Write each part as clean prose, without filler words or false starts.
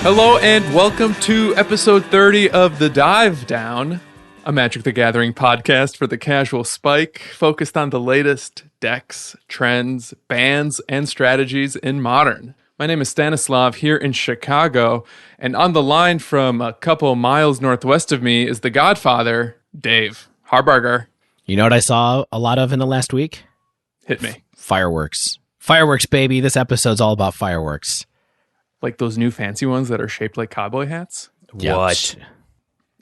Hello and welcome to episode 30 of The Dive Down, a Magic the Gathering podcast for the casual spike, focused on the latest decks, trends, bans, and strategies in Modern. My name is Stanislav here in Chicago, and on the line from a couple miles northwest of me is the Godfather, Dave Harbarger. You know what I saw a lot of in the last week? Hit me. Fireworks. Fireworks, baby. This episode's all about fireworks. Like those new fancy ones that are shaped like cowboy hats? What?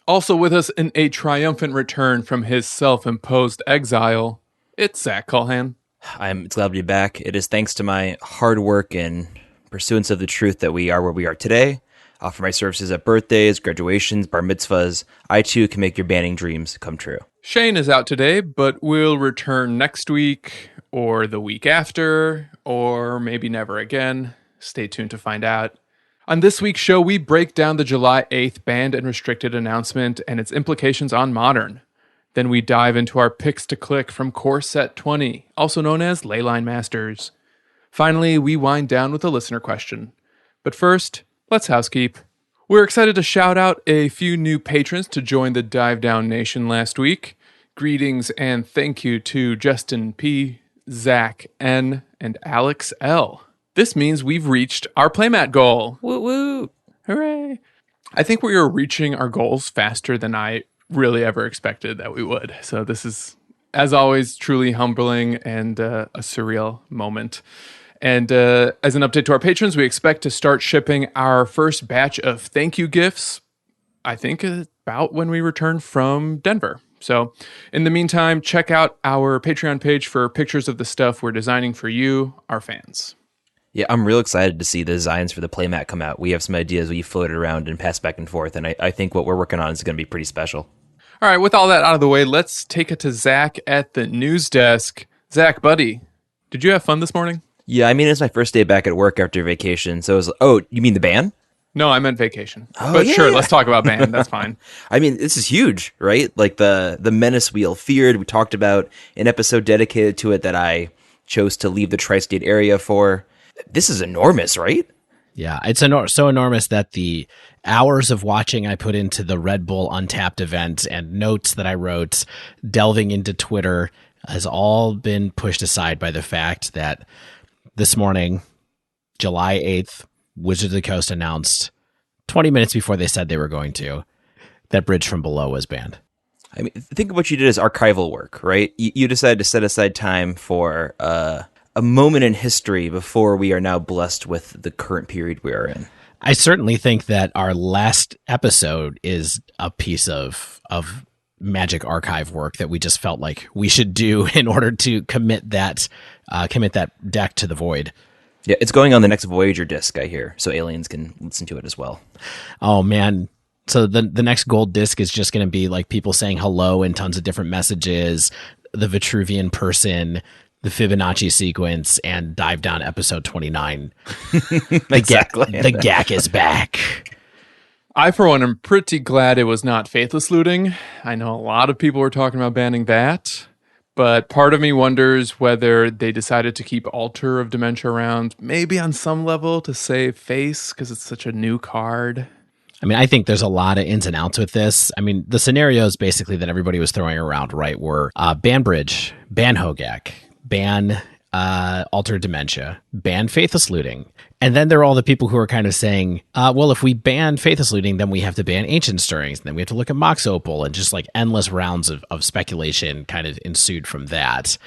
Also with us in a triumphant return from his self-imposed exile, it's Zach Culhan. It's glad to be back. It is thanks to my hard work and pursuance of the truth that we are where we are today. For my services at birthdays, graduations, bar mitzvahs, I too can make your banning dreams come true. Shane is out today, but will return next week, or the week after, or maybe never again. Stay tuned to find out. On this week's show, we break down the July 8th banned and restricted announcement and its implications on Modern. Then we dive into our picks to click from Core Set 20, also known as Leyline Masters. Finally, we wind down with a listener question. But first, let's housekeep. We're excited to shout out a few new patrons to join the Dive Down Nation last week. Greetings and thank you to Justin P., Zach N., and Alex L. This means we've reached our playmat goal. Woo woo! Hooray! I think we are reaching our goals faster than I really ever expected that we would. So this is, as always, truly humbling and a surreal moment. And as an update to our patrons, we expect to start shipping our first batch of thank you gifts, I think about when we return from Denver. So in the meantime, check out our Patreon page for pictures of the stuff we're designing for you, our fans. Yeah, I'm real excited to see the designs for the playmat come out. We have some ideas we floated around and passed back and forth, and I think what we're working on is going to be pretty special. All right, with all that out of the way, let's take it to Zach at the news desk. Zach, buddy, did you have fun this morning? Yeah, I mean, it's my first day back at work after vacation, so it was, oh, you mean the ban? No, I meant vacation. Oh, but yeah. Sure, let's talk about ban. That's fine. I mean, this is huge, right? Like the menace we all feared. We talked about an episode dedicated to it that I chose to leave the tri-state area for. This is enormous, right? Yeah, it's so enormous that the hours of watching I put into the Red Bull Untapped event and notes that I wrote, delving into Twitter, has all been pushed aside by the fact that this morning, July 8th, Wizards of the Coast announced 20 minutes before they said they were going to, that Bridge from Below was banned. I mean, think of what you did as archival work, right? You decided to set aside time for a moment in history before we are now blessed with the current period we are in. I certainly think that our last episode is a piece of Magic archive work that we just felt like we should do in order to commit that deck to the void. Yeah, it's going on the next Voyager disc, I hear, so aliens can listen to it as well. Oh, man. So the next gold disc is just going to be like people saying hello in tons of different messages, the Vitruvian person, the Fibonacci sequence, and Dive Down episode 29. Exactly. The GAC is back. I, for one, am pretty glad it was not Faithless Looting. I know a lot of people were talking about banning that, but part of me wonders whether they decided to keep Altar of Dementia around, maybe on some level to save face, because it's such a new card. I mean, I think there's a lot of ins and outs with this. I mean, the scenarios basically that everybody was throwing around, right, were ban Bridge, ban Hogak, ban Alter Dementia, ban Faithless Looting. And then there are all the people who are kind of saying, well, if we ban Faithless Looting, then we have to ban Ancient Stirrings, and then we have to look at Mox Opal, and just like endless rounds of speculation kind of ensued from that.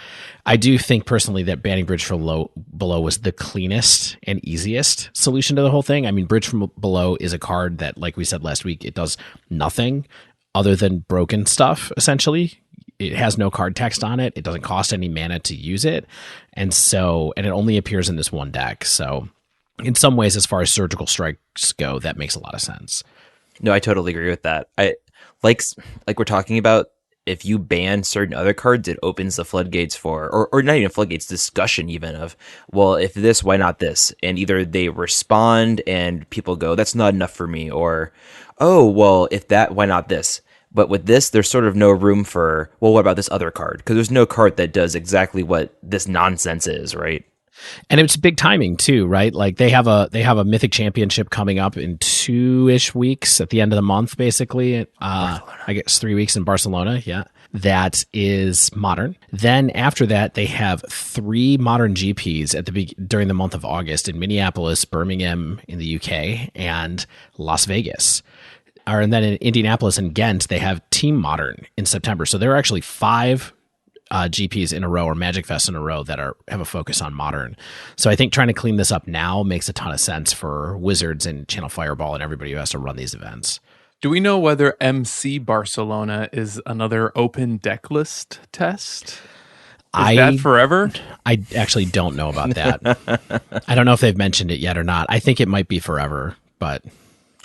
I do think personally that banning Bridge from Below was the cleanest and easiest solution to the whole thing. I mean, Bridge from Below is a card that, like we said last week, it does nothing other than broken stuff, essentially. It has no card text on it. It doesn't cost any mana to use it. And it only appears in this one deck. So in some ways, as far as surgical strikes go, that makes a lot of sense. No, I totally agree with that. I like we're talking about, if you ban certain other cards, it opens the floodgates for, or not even floodgates, discussion even of, well, if this, why not this? And either they respond and people go, that's not enough for me, or, oh, well, if that, why not this? But with this, there's sort of no room for, well, what about this other card? Because there's no card that does exactly what this nonsense is, right? And it's big timing too, right? Like they have a Mythic Championship coming up in 2-ish weeks at the end of the month, basically. I guess 3 weeks in Barcelona. Yeah. That is modern. Then after that, they have 3 modern GPs during the month of August in Minneapolis, Birmingham in the UK, and Las Vegas. And then in Indianapolis and Ghent, they have Team Modern in September. So there are actually 5 GPs in a row, or Magic Fest in a row, that have a focus on modern. So I think trying to clean this up now makes a ton of sense for Wizards and Channel Fireball and everybody who has to run these events. Do we know whether MC Barcelona is another open deck list test? Is that forever? I actually don't know about that. I don't know if they've mentioned it yet or not. I think it might be forever, but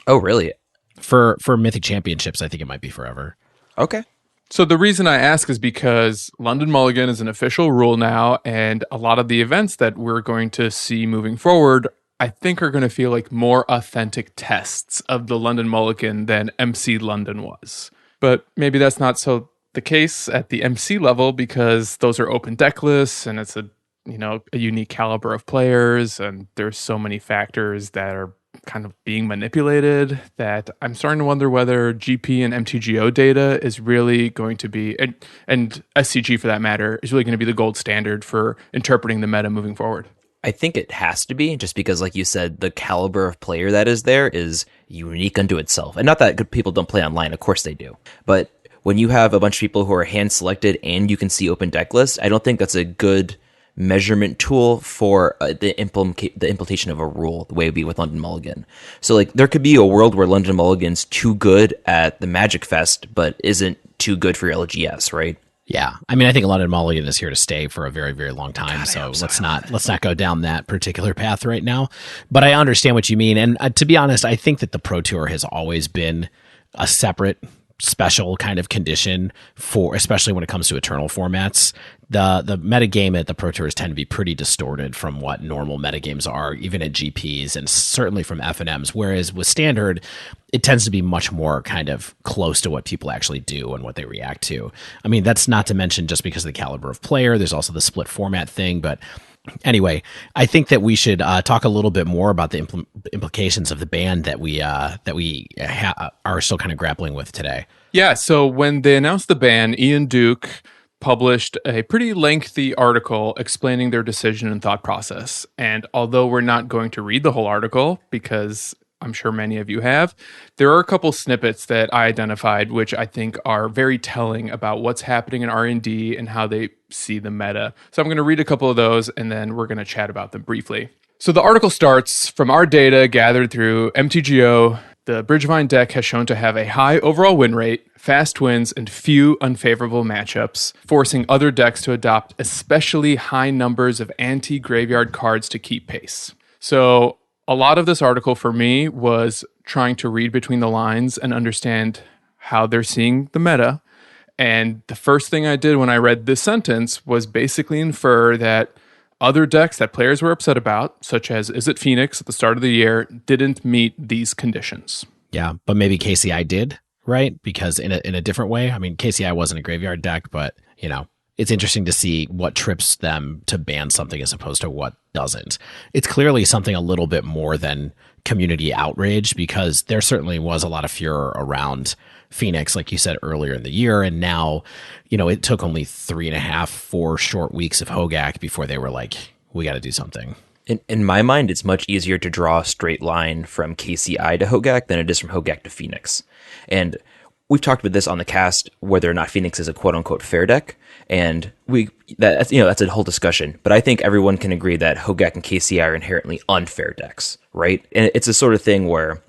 Oh, really? For Mythic Championships, I think it might be forever. Okay. So the reason I ask is because London Mulligan is an official rule now, and a lot of the events that we're going to see moving forward, I think are going to feel like more authentic tests of the London Mulligan than MC London was. But maybe that's not so the case at the MC level, because those are open deck lists and it's a unique caliber of players, and there's so many factors that are kind of being manipulated that I'm starting to wonder whether GP and MTGO data is really going to be, and SCG for that matter, is really going to be the gold standard for interpreting the meta moving forward. I think it has to be, just because, like you said, the caliber of player that is there is unique unto itself. And not that good people don't play online, of course they do. But when you have a bunch of people who are hand-selected and you can see open deck lists, I don't think that's a good measurement tool for the implementation of a rule, the way it would be with London Mulligan. So like there could be a world where London Mulligan's too good at the Magic Fest, but isn't too good for LGS, right? Yeah. I mean, I think London Mulligan is here to stay for a very, very long time. So let's not go down that particular path right now. But I understand what you mean. And to be honest, I think that the Pro Tour has always been a separate, special kind of condition for, especially when it comes to Eternal formats. The metagame at the Pro Tours tend to be pretty distorted from what normal metagames are, even at GPs and certainly from FNMs. Whereas with Standard, it tends to be much more kind of close to what people actually do and what they react to. I mean, that's not to mention just because of the caliber of player. There's also the split format thing. But anyway, I think that we should talk a little bit more about the implications of the ban that we are still kind of grappling with today. Yeah, so when they announced the ban, Ian Duke published a pretty lengthy article explaining their decision and thought process. And although we're not going to read the whole article, because I'm sure many of you have, there are a couple snippets that I identified which I think are very telling about what's happening in R&D and how they see the meta. So I'm going to read a couple of those and then we're going to chat about them briefly. So the article starts, from our data gathered through MTGO, the Bridgevine deck has shown to have a high overall win rate, fast wins, and few unfavorable matchups, forcing other decks to adopt especially high numbers of anti-graveyard cards to keep pace. So a lot of this article for me was trying to read between the lines and understand how they're seeing the meta. And the first thing I did when I read this sentence was basically infer that other decks that players were upset about, such as Is It Phoenix at the start of the year, didn't meet these conditions. Yeah, but maybe KCI did, right? Because in a different way. I mean, KCI wasn't a graveyard deck, but, it's interesting to see what trips them to ban something as opposed to what doesn't. It's clearly something a little bit more than community outrage, because there certainly was a lot of furor around Phoenix, like you said earlier in the year. And now, it took only 3.5-4 short weeks of Hogak before they were like, we got to do something. In my mind, it's much easier to draw a straight line from KCI to Hogak than it is from Hogak to Phoenix. And we've talked about this on the cast, whether or not Phoenix is a quote unquote fair deck. And that's a whole discussion. But I think everyone can agree that Hogak and KCI are inherently unfair decks, right? And it's a sort of thing where,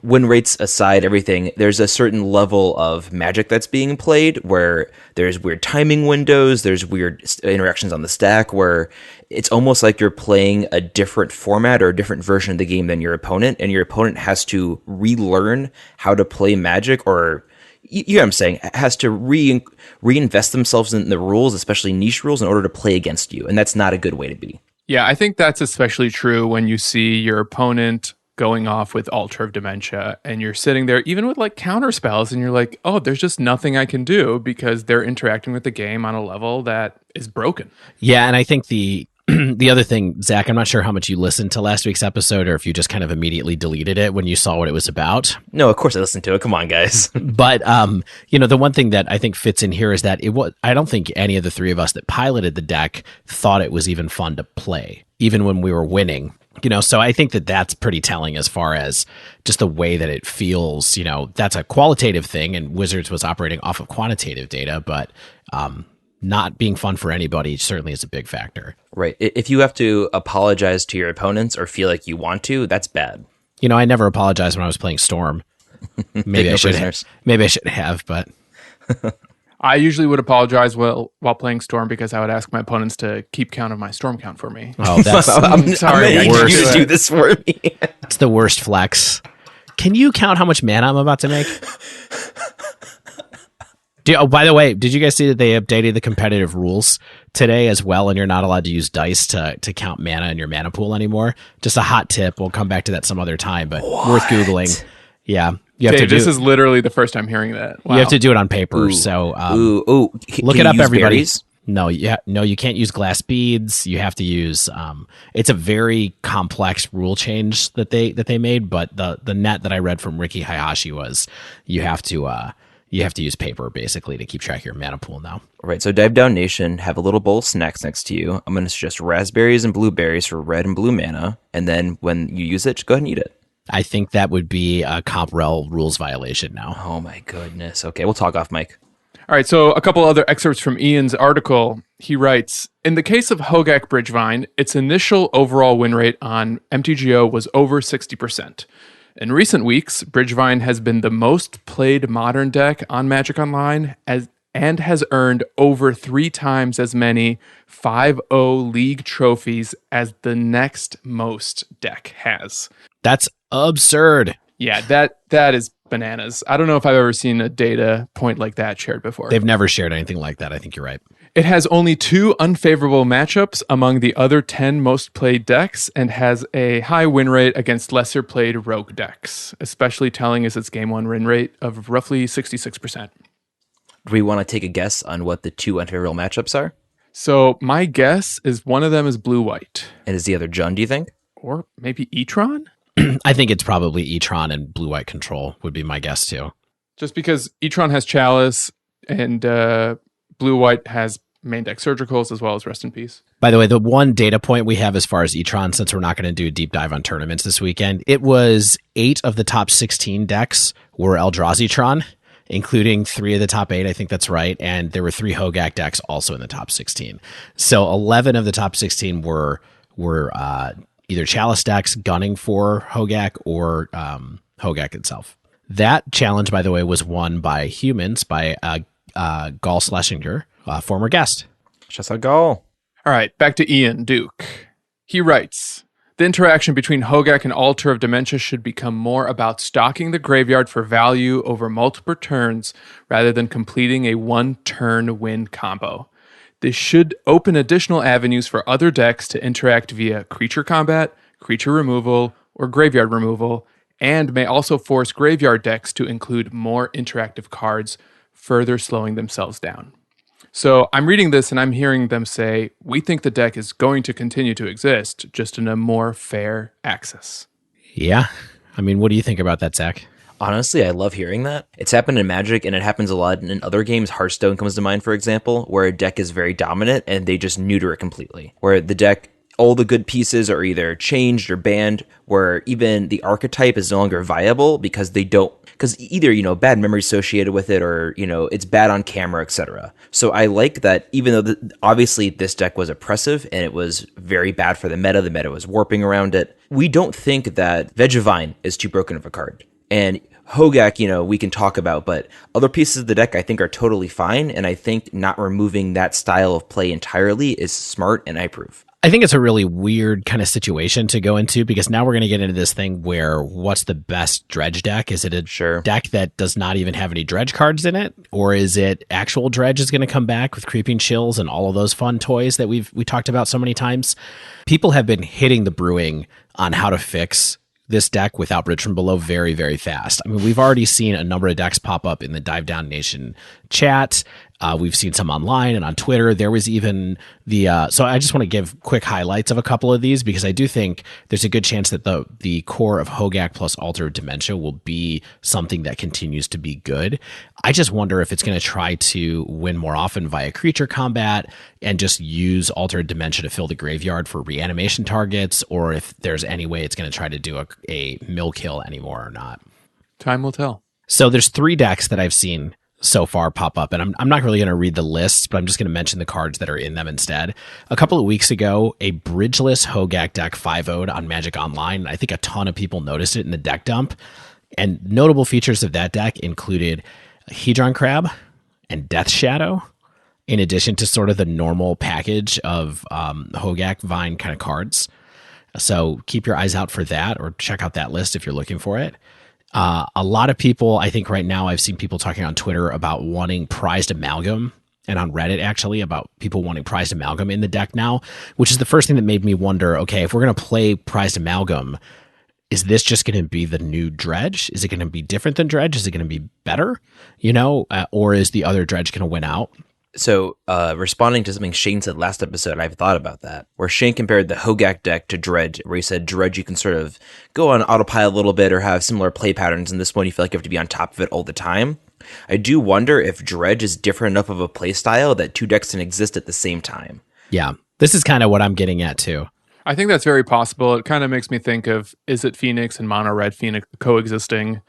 win rates aside, everything, there's a certain level of magic that's being played where there's weird timing windows, there's weird interactions on the stack where it's almost like you're playing a different format or a different version of the game than your opponent, and your opponent has to relearn how to play Magic, or you know what I'm saying, has to reinvest themselves in the rules, especially niche rules, in order to play against you, and that's not a good way to be. Yeah, I think that's especially true when you see your opponent going off with Altar of Dementia, and you're sitting there even with like counter spells, and you're like, oh, there's just nothing I can do because they're interacting with the game on a level that is broken. Yeah, and I think the The other thing, Zach, I'm not sure how much you listened to last week's episode or if you just kind of immediately deleted it when you saw what it was about. No, of course I listened to it. Come on, guys. But, the one thing that I think fits in here is that I don't think any of the three of us that piloted the deck thought it was even fun to play, even when we were winning. So I think that that's pretty telling as far as just the way that it feels. That's a qualitative thing, and Wizards was operating off of quantitative data, but not being fun for anybody certainly is a big factor. Right. If you have to apologize to your opponents or feel like you want to, that's bad. I never apologized when I was playing Storm. Maybe I should have, but I usually would apologize while playing Storm because I would ask my opponents to keep count of my Storm count for me. Oh, that's I'm sorry. I need you to do this for me. It's the worst flex. Can you count how much mana I'm about to make? By the way, did you guys see that they updated the competitive rules today as well, and you're not allowed to use dice to count mana in your mana pool anymore? Just a hot tip. We'll come back to that some other time, but worth Googling. Yeah. This is literally the first time hearing that. Wow. You have to do it on paper. Ooh. So Look it up, everybody. Berries? No, you can't use glass beads. You have to use. It's a very complex rule change that they made, but the net that I read from Ricky Hayashi was you have to use paper basically to keep track of your mana pool now. Right. So Dive Down Nation, have a little bowl of snacks next to you. I'm going to suggest raspberries and blueberries for red and blue mana, and then when you use it, just go ahead and eat it. I think that would be a Comp-Rel rules violation now. Oh my goodness. Okay, we'll talk off mic. All right, so a couple other excerpts from Ian's article. He writes, in the case of Hogak Bridgevine, its initial overall win rate on MTGO was over 60%. In recent weeks, Bridgevine has been the most played modern deck on Magic Online and has earned over 3 times as many 5-0 league trophies as the next most deck has. That's absurd. Yeah, that is bananas. I don't know if I've ever seen a data point like that shared before. They've never shared anything like that. I think you're right. It has only 2 unfavorable matchups among the other 10 most played decks and has a high win rate against lesser played rogue decks. Especially telling is its game 1 win rate of roughly 66%. Do we want to take a guess on what the 2 unfavorable matchups are? So my guess is one of them is blue-white. And is the other Jund, do you think? Or maybe E-Tron? I think it's probably E-Tron and blue-white control would be my guess too. Just because E-Tron has Chalice and blue-white has main deck Surgicals as well as Rest in Peace. By the way, the one data point we have as far as E-Tron, since we're not going to do a deep dive on tournaments this weekend, it was 8 of the top 16 decks were Eldrazi-Tron, including 3 of the top 8. I think that's right. And there were 3 Hogak decks also in the top 16. So 11 of the top 16 were either Chalice decks gunning for Hogak or Hogak itself. That challenge, by the way, was won by humans by Gall Schlesinger, former guest. Just a Gall. All right, back to Ian Duke. He writes, the interaction between Hogak and Altar of Dementia should become more about stocking the graveyard for value over multiple turns rather than completing a 1-turn win combo. This should open additional avenues for other decks to interact via creature combat, creature removal, or graveyard removal, and may also force graveyard decks to include more interactive cards, further slowing themselves down. So I'm reading this and I'm hearing them say, we think the deck is going to continue to exist, just in a more fair access. Yeah. I mean, what do you think about that, Zach? Honestly, I love hearing that. It's happened in Magic, and it happens a lot in other games. Hearthstone comes to mind, for example, where a deck is very dominant, and they just neuter it completely. Where the deck, all the good pieces are either changed or banned, where even the archetype is no longer viable because either, bad memory associated with it, or, it's bad on camera, etc. So I like that, even though obviously this deck was oppressive, and it was very bad for the meta was warping around it, we don't think that Vegevine is too broken of a card. And Hogak, we can talk about, but other pieces of the deck I think are totally fine, and I think not removing that style of play entirely is smart, and I approve. I think it's a really weird kind of situation to go into, because now we're going to get into this thing where what's the best dredge deck? Is it a deck that does not even have any dredge cards in it? Or is it actual dredge is going to come back with Creeping Chills and all of those fun toys that we talked about so many times? People have been hitting the brewing on how to fix this deck without Bridge from Below very, very fast. I mean, we've already seen a number of decks pop up in the Dive Down Nation chat. We've seen some online and on Twitter. There was even so I just want to give quick highlights of a couple of these because I do think there's a good chance that the core of Hogak plus Altered Dementia will be something that continues to be good. I just wonder if it's going to try to win more often via creature combat and just use Altered Dementia to fill the graveyard for reanimation targets, or if there's any way it's going to try to do a mill kill anymore or not. Time will tell. So there's 3 decks that I've seen so far pop up, and I'm not really going to read the lists, but I'm just going to mention the cards that are in them instead. A couple of weeks ago, a bridgeless Hogak deck 5-0'd on Magic Online. I think a ton of people noticed it in the deck dump, and notable features of that deck included Hedron Crab and Death Shadow, in addition to sort of the normal package of Hogak Vine kind of cards. So keep your eyes out for that, or check out that list if you're looking for it. A lot of people, I think right now, I've seen people talking on Twitter about wanting Prized Amalgam, and on Reddit actually, about people wanting Prized Amalgam in the deck now, which is the first thing that made me wonder, okay, if we're going to play Prized Amalgam, is this just going to be the new Dredge? Is it going to be different than Dredge? Is it going to be better? Or is the other Dredge going to win out? So, responding to something Shane said last episode, I've thought about that, where Shane compared the Hogak deck to Dredge, where he said Dredge you can sort of go on autopilot a little bit or have similar play patterns, and this one you feel like you have to be on top of it all the time. I do wonder if Dredge is different enough of a play style that 2 decks can exist at the same time. Yeah, this is kind of what I'm getting at too. I think that's very possible. It kind of makes me think of, is it Phoenix and Mono Red Phoenix coexisting?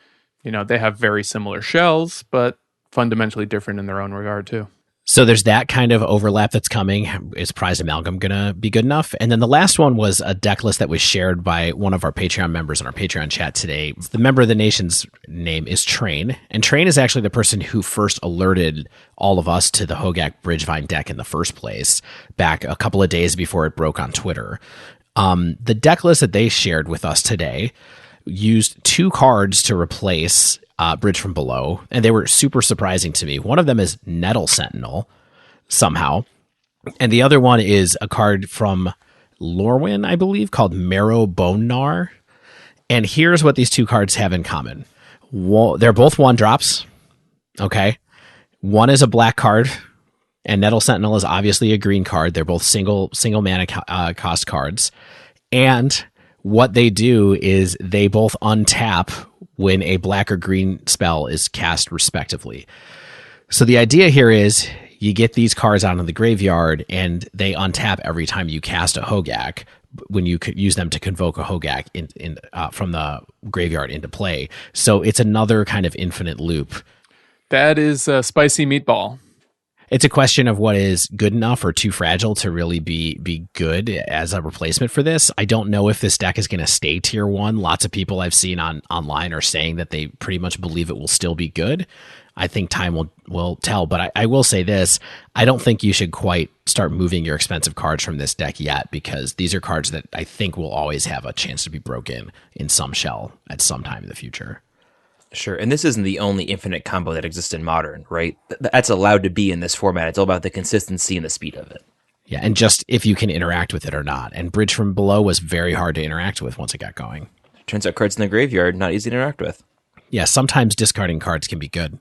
They have very similar shells, but fundamentally different in their own regard too. So there's that kind of overlap that's coming. Is Prized Amalgam going to be good enough? And then the last one was a deck list that was shared by one of our Patreon members in our Patreon chat today. The member of the nation's name is Train. And Train is actually the person who first alerted all of us to the Hogak Bridgevine deck in the first place, back a couple of days before it broke on Twitter. The deck list that they shared with us today used 2 cards to replace Bridge from Below, and they were super surprising to me. One of them is Nettle Sentinel, somehow, and the other one is a card from Lorwyn, I believe, called Marrow Bone Gnar. And here's what these 2 cards have in common. They're both 1-drops, okay? One is a black card, and Nettle Sentinel is obviously a green card. They're both single mana cost cards, and what they do is they both untap when a black or green spell is cast respectively. So the idea here is you get these cards out of the graveyard and they untap every time you cast a Hogak when you could use them to convoke a Hogak from the graveyard into play. So it's another kind of infinite loop. That is a spicy meatball. It's a question of what is good enough or too fragile to really be good as a replacement for this. I don't know if this deck is going to stay tier 1. Lots of people I've seen online are saying that they pretty much believe it will still be good. I think time will tell, but I will say this. I don't think you should quite start moving your expensive cards from this deck yet, because these are cards that I think will always have a chance to be broken in some shell at some time in the future. Sure, and this isn't the only infinite combo that exists in Modern, right? That's allowed to be in this format. It's all about the consistency and the speed of it. Yeah, and just if you can interact with it or not. And Bridge from Below was very hard to interact with once it got going. Turns out cards in the graveyard, not easy to interact with. Yeah, sometimes discarding cards can be good.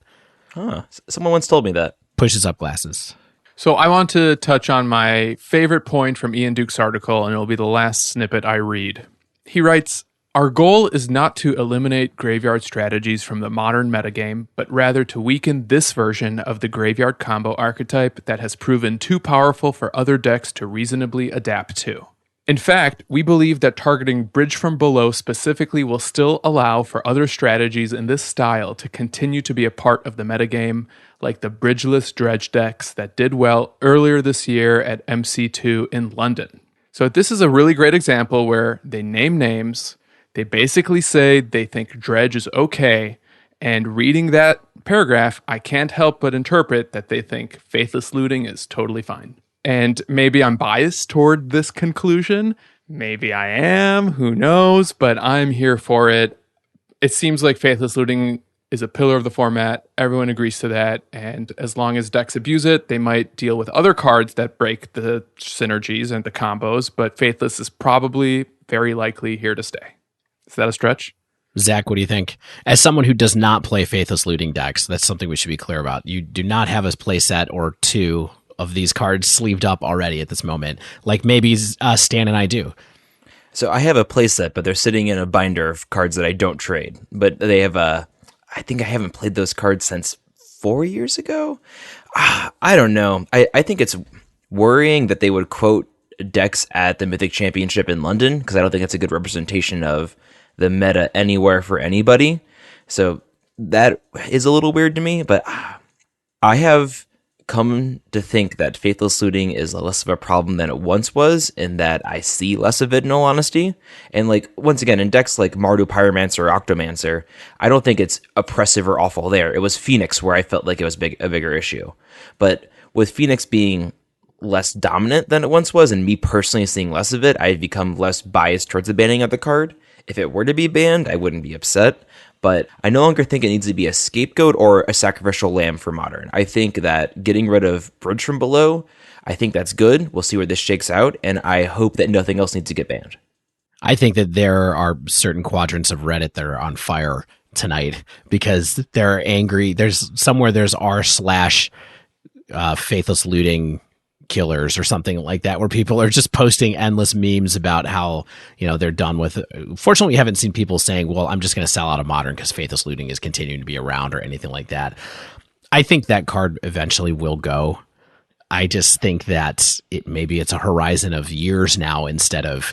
Huh, someone once told me that. Pushes up glasses. So I want to touch on my favorite point from Ian Duke's article, and it'll be the last snippet I read. He writes, "Our goal is not to eliminate graveyard strategies from the modern metagame, but rather to weaken this version of the graveyard combo archetype that has proven too powerful for other decks to reasonably adapt to. In fact, we believe that targeting Bridge from Below specifically will still allow for other strategies in this style to continue to be a part of the metagame, like the bridgeless Dredge decks that did well earlier this year at MC2 in London." So this is a really great example where they name names. They basically say they think Dredge is okay, and reading that paragraph, I can't help but interpret that they think Faithless Looting is totally fine. And maybe I'm biased toward this conclusion. Maybe I am, who knows, but I'm here for it. It seems like Faithless Looting is a pillar of the format. Everyone agrees to that, and as long as decks abuse it, they might deal with other cards that break the synergies and the combos, but Faithless is probably very likely here to stay. Is that a stretch? Zach, what do you think? As someone who does not play Faithless Looting decks, that's something we should be clear about. You do not have a play set or two of these cards sleeved up already at this moment, like maybe Stan and I do. So I have a playset, but they're sitting in a binder of cards that I don't trade. But they have I think I haven't played those cards since 4 years ago. I don't know. I think it's worrying that they would quote decks at the Mythic Championship in London, because I don't think it's a good representation of the meta anywhere for anybody. So that is a little weird to me, but I have come to think that Faithless Looting is less of a problem than it once was, and that I see less of it in all honesty. And like, once again, in decks like Mardu Pyromancer or Octomancer, I don't think it's oppressive or awful there. It was Phoenix where I felt like it was a bigger issue. But with Phoenix being less dominant than it once was, and me personally seeing less of it, I've become less biased towards the banning of the card. If it were to be banned, I wouldn't be upset, but I no longer think it needs to be a scapegoat or a sacrificial lamb for Modern. I think that getting rid of Bridge from Below, I think that's good. We'll see where this shakes out, and I hope that nothing else needs to get banned. I think that there are certain quadrants of Reddit that are on fire tonight because they're angry. There's r/Faithless Looting killers or something like that, where people are just posting endless memes about how, they're done with it. Fortunately, we haven't seen people saying, well, I'm just going to sell out of Modern because Faithless Looting is continuing to be around or anything like that. I think that card eventually will go. I just think that maybe it's a horizon of years now instead of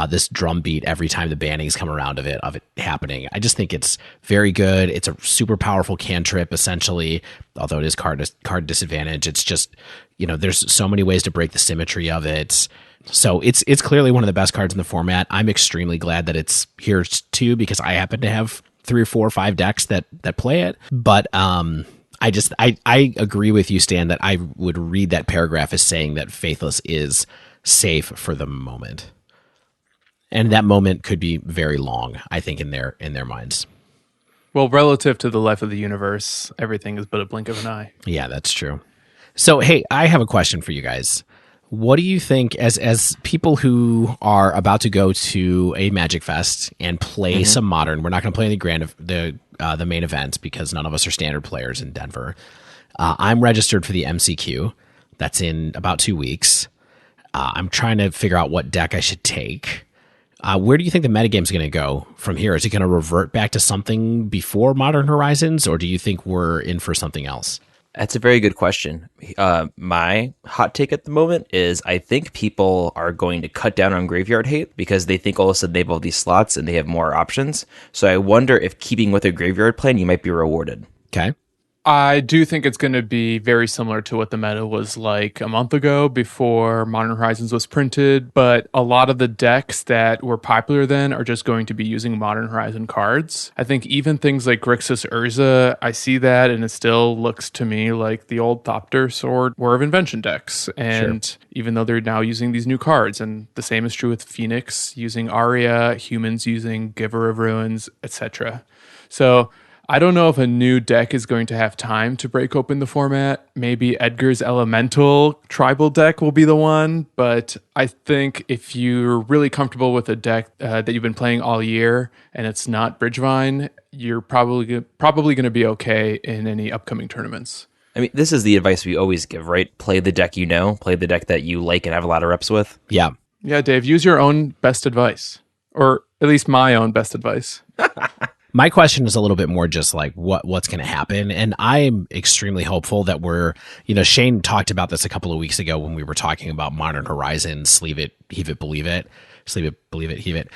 this drumbeat every time the bannings come around of it happening. I just think it's very good. It's a super powerful cantrip, essentially, although it is card disadvantage. It's just, there's so many ways to break the symmetry of it. So it's clearly one of the best cards in the format. I'm extremely glad that it's here too, because I happen to have 3 or 4 or 5 decks that play it. But I agree with you, Stan, that I would read that paragraph as saying that Faithless is safe for the moment. And that moment could be very long, I think, in their minds. Well, relative to the life of the universe, everything is but a blink of an eye. Yeah, that's true. So, hey, I have a question for you guys. What do you think, as people who are about to go to a Magic Fest and play some Modern? We're not going to play the main event because none of us are standard players in Denver. I'm registered for the MCQ. That's in about 2 weeks. I'm trying to figure out what deck I should take. Where do you think the metagame is going to go from here? Is it going to revert back to something before Modern Horizons, or do you think we're in for something else? That's a very good question. My hot take at the moment is I think people are going to cut down on graveyard hate because they think all of a sudden they have all these slots and they have more options. So I wonder if keeping with a graveyard plan, you might be rewarded. Okay. I do think it's going to be very similar to what the meta was like a month ago before Modern Horizons was printed, but a lot of the decks that were popular then are just going to be using Modern Horizon cards. I think even things like Grixis Urza, I see that, and it still looks to me like the old Thopter Sword War of Invention decks. And even though they're now using these new cards, and the same is true with Phoenix using Aria, Humans using Giver of Ruins, etc. So I don't know if a new deck is going to have time to break open the format. Maybe Edgar's Elemental tribal deck will be the one, but I think if you're really comfortable with a deck that you've been playing all year and it's not Bridgevine, you're probably going to be okay in any upcoming tournaments. I mean, this is the advice we always give, right? Play the deck play the deck that you like and have a lot of reps with. Yeah. Yeah, Dave, use your own best advice, or at least my own best advice. My question is a little bit more just like what's going to happen. And I'm extremely hopeful that Shane talked about this a couple of weeks ago when we were talking about Modern Horizons, sleeve it, heave it, believe it, sleeve it, believe it, heave it.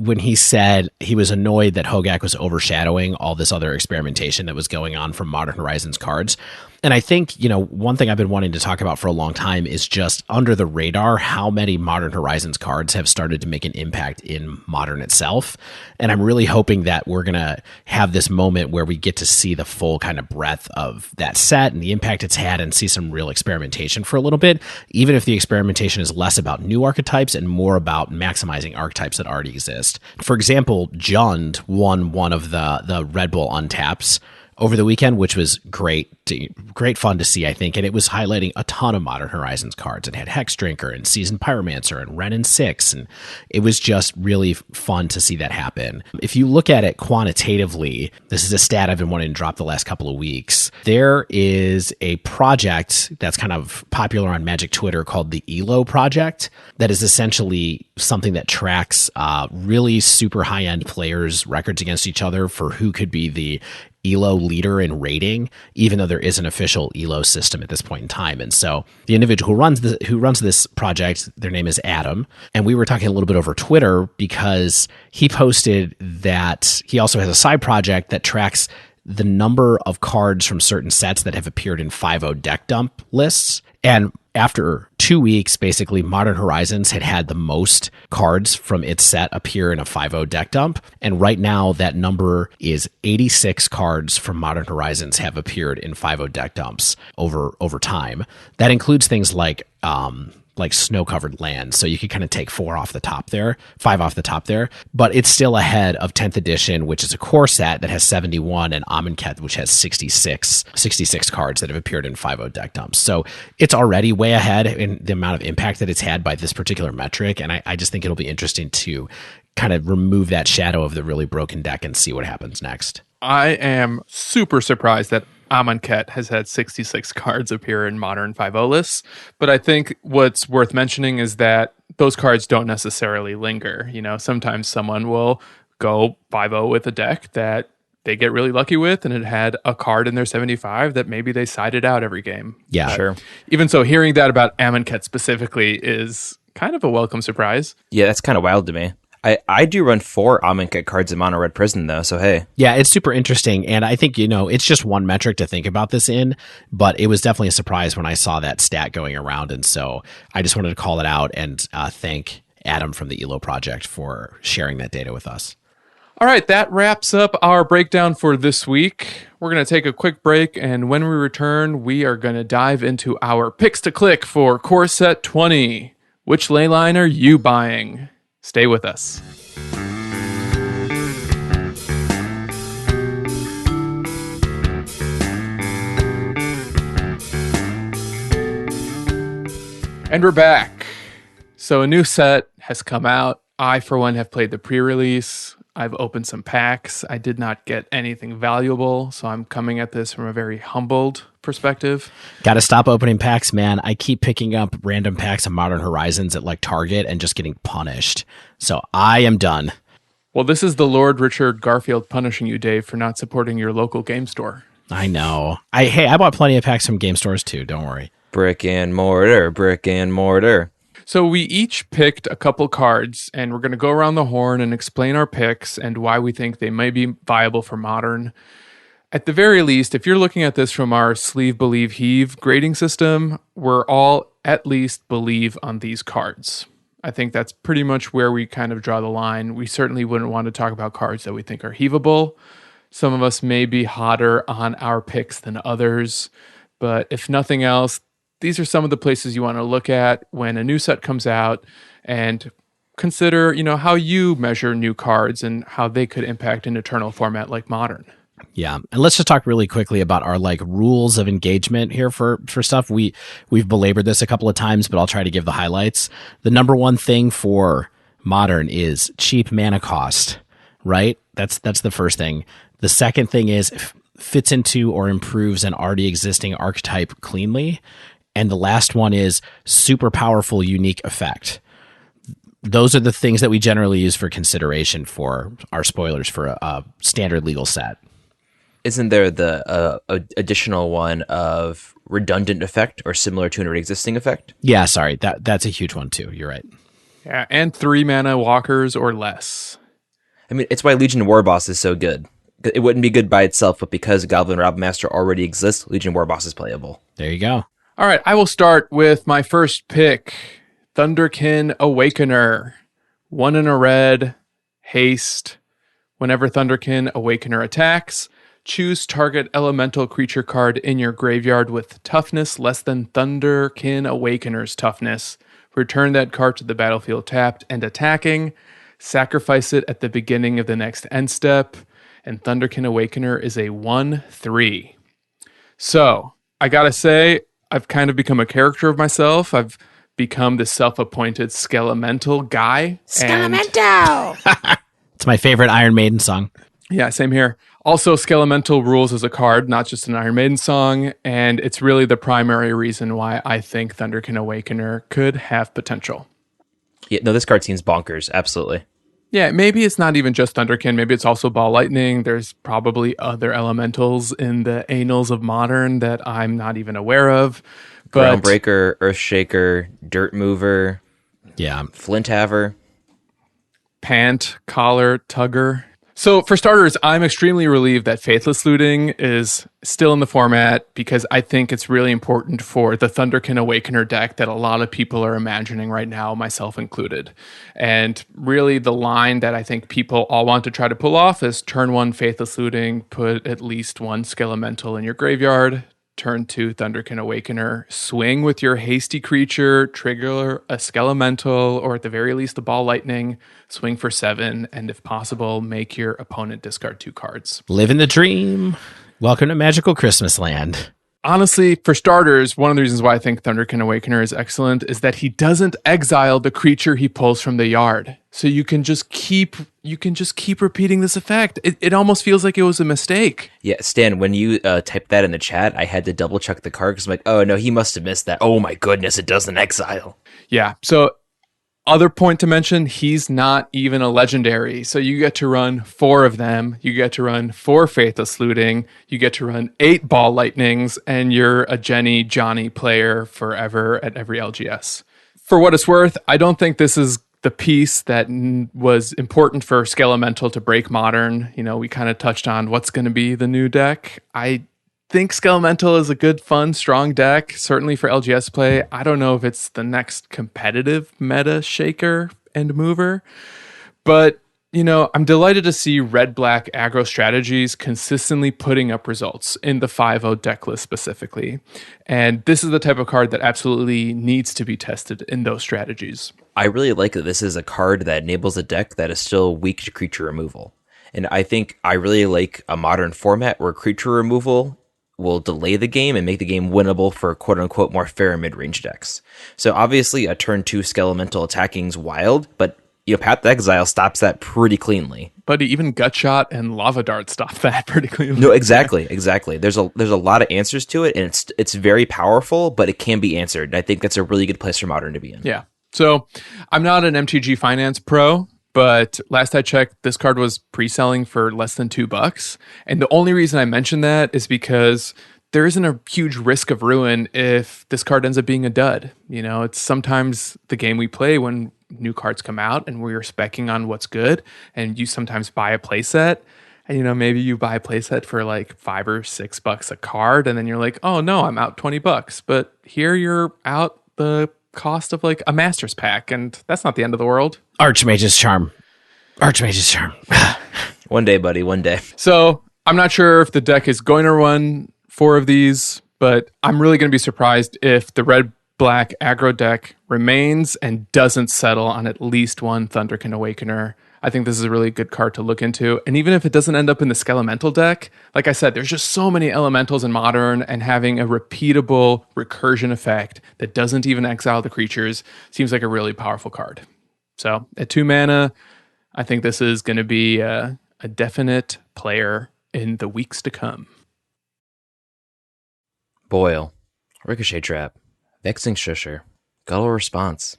When he said he was annoyed that Hogak was overshadowing all this other experimentation that was going on from Modern Horizons cards. And I think, one thing I've been wanting to talk about for a long time is just under the radar how many Modern Horizons cards have started to make an impact in Modern itself. And I'm really hoping that we're going to have this moment where we get to see the full kind of breadth of that set and the impact it's had and see some real experimentation for a little bit, even if the experimentation is less about new archetypes and more about maximizing archetypes that already exist. For example, Jund won one of the Red Bull Untaps over the weekend, which was great fun to see, I think. And it was highlighting a ton of Modern Horizons cards. It had Hex Drinker and Seasoned Pyromancer and Ren and 6. And it was just really fun to see that happen. If you look at it quantitatively, this is a stat I've been wanting to drop the last couple of weeks. There is a project that's kind of popular on Magic Twitter called the ELO Project that is essentially something that tracks really super high-end players' records against each other for who could be the ELO leader in rating, even though there is an official ELO system at this point in time. And so the individual who runs this project, their name is Adam, and we were talking a little bit over Twitter because he posted that he also has a side project that tracks the number of cards from certain sets that have appeared in 5.0 deck dump lists. And after 2 weeks, basically, Modern Horizons had the most cards from its set appear in a 5.0 deck dump. And right now, that number is 86 cards from Modern Horizons have appeared in 5.0 deck dumps over time. That includes things like snow-covered land. So you could kind of take 5 off the top there, but it's still ahead of 10th edition, which is a core set that has 71, and Amonkhet, which has 66 cards that have appeared in 5.0 deck dumps. So it's already way ahead in the amount of impact that it's had by this particular metric. And I just think it'll be interesting to kind of remove that shadow of the really broken deck and see what happens next. I am super surprised that Amonkhet has had 66 cards appear in Modern 5.0 lists, but I think what's worth mentioning is that those cards don't necessarily linger. You know, sometimes someone will go 5.0 with a deck that they get really lucky with, and it had a card in their 75 that maybe they sided out every game. Yeah, but sure. Even so, hearing that about Amonkhet specifically is kind of a welcome surprise. Yeah, that's kind of wild to me. I do run 4 Amonkhet cards in Mono Red Prison, though, so hey. Yeah, it's super interesting, and I think, it's just one metric to think about this in, but it was definitely a surprise when I saw that stat going around, and so I just wanted to call it out and thank Adam from the ELO Project for sharing that data with us. All right, that wraps up our breakdown for this week. We're going to take a quick break, and when we return, we are going to dive into our picks to click for Core Set 20. Which Leyline are you buying? Stay with us. And we're back. So a new set has come out. I, for one, have played the pre-release. I've opened some packs. I did not get anything valuable, so I'm coming at this from a very humbled perspective. Got to stop opening packs, man. I keep picking up random packs of Modern Horizons at Target and just getting punished. So I am done. Well, this is the Lord Richard Garfield punishing you, Dave, for not supporting your local game store. I know. I bought plenty of packs from game stores too. Don't worry. Brick and mortar. So we each picked a couple cards, and we're going to go around the horn and explain our picks and why we think they may be viable for Modern. At the very least, if you're looking at this from our sleeve, believe, heave grading system, we're all at least believe on these cards. I think that's pretty much where we kind of draw the line. We certainly wouldn't want to talk about cards that we think are heavable. Some of us may be hotter on our picks than others, but if nothing else, these are some of the places you want to look at when a new set comes out and consider, how you measure new cards and how they could impact an Eternal format like Modern. Yeah. And let's just talk really quickly about our rules of engagement here for stuff. We've belabored this a couple of times, but I'll try to give the highlights. The number one thing for Modern is cheap mana cost, right? That's the first thing. The second thing is fits into or improves an already existing archetype cleanly. And the last one is super powerful, unique effect. Those are the things that we generally use for consideration for our spoilers for a standard legal set. Isn't there the additional one of redundant effect or similar to an existing effect? Yeah, sorry. That's a huge one too. You're right. Yeah, and 3 mana walkers or less. I mean, it's why Legion Warboss is so good. It wouldn't be good by itself, but because Goblin Robmaster already exists, Legion Warboss is playable. There you go. All right, I will start with my first pick, Thunkerin Awakener. 1 in a red, haste. Whenever Thunkerin Awakener attacks, choose target elemental creature card in your graveyard with toughness less than Thunkerin Awakener's toughness. Return that card to the battlefield tapped and attacking. Sacrifice it at the beginning of the next end step. and Thunkerin Awakener is a 1/3. So I gotta say, I've kind of become a character of myself. I've become the self-appointed Skelemental guy. Skelemental! It's my favorite Iron Maiden song. Yeah, same here. Also, Skelemental rules as a card, not just an Iron Maiden song, and it's really the primary reason why I think Thunkerin Awakener could have potential. Yeah, no, this card seems bonkers. Absolutely. Yeah, maybe it's not even just Thunderkin. Maybe it's also Ball Lightning. There's probably other elementals in the annals of Modern that I'm not even aware of. But Groundbreaker, Earthshaker, Dirt Mover, Yeah. Flint Haver. Pant, Collar, Tugger. So for starters, I'm extremely relieved that Faithless Looting is still in the format because I think it's really important for the Thunkerin Awakener deck that a lot of people are imagining right now, myself included. And really the line that I think people all want to try to pull off is turn 1 Faithless Looting, put at least 1 Skelemental in your graveyard. Turn 2 Thunkerin Awakener, swing with your hasty creature, trigger a Skelemental, or at the very least a Ball Lightning, swing for 7, and if possible, make your opponent discard 2 cards. Living the dream. Welcome to Magical Christmas Land. Honestly, for starters, one of the reasons why I think Thunkerin Awakener is excellent is that he doesn't exile the creature he pulls from the yard. So you can just keep repeating this effect. It almost feels like it was a mistake. Yeah, Stan, when you typed that in the chat, I had to double check the card because I'm like, oh no, he must have missed that. Oh my goodness, it doesn't exile. Yeah, so other point to mention, he's not even a legendary. So you get to run 4 of them. You get to run 4 Faithless Looting. You get to run 8 Ball Lightnings, and you're a Johnny player forever at every LGS. For what it's worth, I don't think this is the piece that was important for Skelemental to break Modern. You know, we kind of touched on what's going to be the new deck. I think Skelemental is a good, fun, strong deck, certainly for LGS play. I don't know if it's the next competitive meta shaker and mover, but you know, I'm delighted to see red-black aggro strategies consistently putting up results in the 5-0 deck list specifically. And this is the type of card that absolutely needs to be tested in those strategies. I really like that this is a card that enables a deck that is still weak to creature removal. And I think I really like a modern format where creature removal will delay the game and make the game winnable for quote-unquote more fair mid-range decks. So obviously a turn 2 Skelemental attacking is wild, but Path to Exile stops that pretty cleanly. But even Gutshot and Lava Dart stop that pretty cleanly. No, exactly. There's a lot of answers to it, and it's very powerful, but it can be answered. And I think that's a really good place for Modern to be in. Yeah. So I'm not an MTG Finance pro, but last I checked, this card was pre-selling for less than $2. And the only reason I mention that is because there isn't a huge risk of ruin if this card ends up being a dud. You know, it's sometimes the game we play when new cards come out and we're speccing on what's good, and you sometimes buy a playset, and maybe you buy a playset for like $5 or $6 a card, and then you're like, oh no, I'm out $20. But here you're out the cost of like a master's pack, and that's not the end of the world. Archmage's Charm. One day, buddy, one day. So I'm not sure if the deck is going to run 4 of these, but I'm really going to be surprised if the red-black aggro deck remains and doesn't settle on at least 1 Thunkerin Awakener. I think this is a really good card to look into. And even if it doesn't end up in the Skelemental deck, like I said, there's just so many elementals in Modern, and having a repeatable recursion effect that doesn't even exile the creatures seems like a really powerful card. So at 2 mana, I think this is going to be a definite player in the weeks to come. Boil, Ricochet Trap, Vexing Shusher, Gullible Response,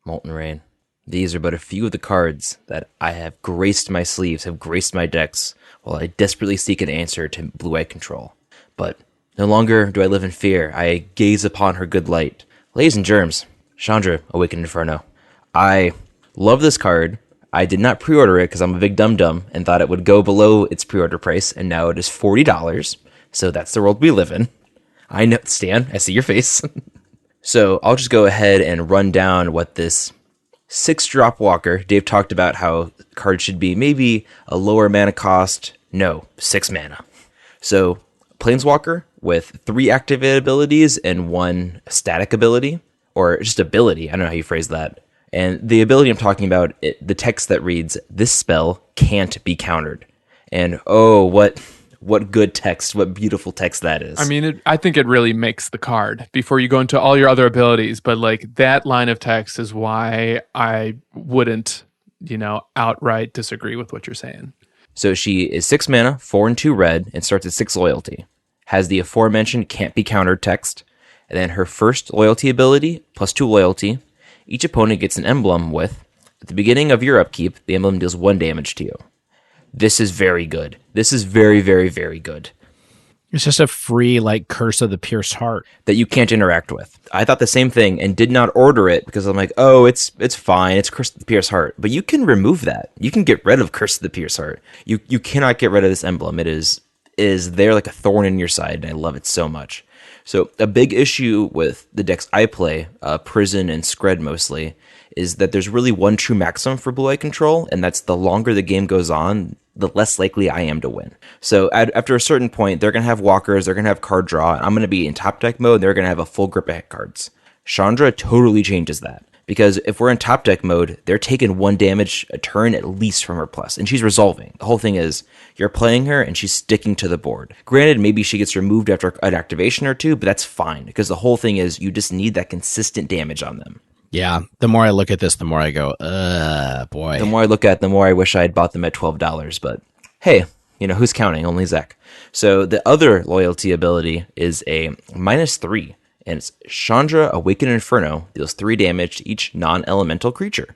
Molten Rain. These are but a few of the cards that I have graced my sleeves, have graced my decks, while I desperately seek an answer to blue-white control. But no longer do I live in fear. I gaze upon her good light. Ladies and germs, Chandra, Awakened Inferno. I love this card. I did not pre-order it because I'm a big dum-dum and thought it would go below its pre-order price, and now it is $40, so that's the world we live in. I know, Stan, I see your face. So I'll just go ahead and run down what this 6-drop walker, Dave talked about how cards should be maybe a lower mana cost. No, 6 mana. So Planeswalker with 3 activated abilities and 1 static ability, or just ability. I don't know how you phrase that. And the ability I'm talking about, the text that reads, this spell can't be countered. And oh, what good text, what beautiful text that is. I mean, I think it really makes the card before you go into all your other abilities. But like that line of text is why I wouldn't, outright disagree with what you're saying. So she is 6 mana, 4 and 2 red, and starts at 6 loyalty. Has the aforementioned can't be countered text. And then her first loyalty ability, plus 2 loyalty. Each opponent gets an emblem with, at the beginning of your upkeep, the emblem deals 1 damage to you. This is very good. This is very, very, very good. It's just a free, Curse of the Pierced Heart that you can't interact with. I thought the same thing and did not order it because I'm like, oh, it's fine. It's Curse of the Pierced Heart. But you can remove that. You can get rid of Curse of the Pierced Heart. You cannot get rid of this emblem. It is there like a thorn in your side, and I love it so much. So a big issue with the decks I play, Prison and Scred mostly, is that there's really one true maximum for blue-eye control, and that's the longer the game goes on, the less likely I am to win. So after a certain point, they're going to have walkers, they're going to have card draw, and I'm going to be in top deck mode, and they're going to have a full grip of cards. Chandra totally changes that. Because if we're in top deck mode, they're taking 1 damage a turn at least from her plus, and she's resolving. The whole thing is, you're playing her, and she's sticking to the board. Granted, maybe she gets removed after an activation or two, but that's fine, because the whole thing is, you just need that consistent damage on them. Yeah, the more I look at this, the more I go, boy. The more I look at it, the more I wish I had bought them at $12, but hey, who's counting? Only Zach. So the other loyalty ability is a -3. And it's Chandra, Awakener Inferno, deals 3 damage to each non-elemental creature.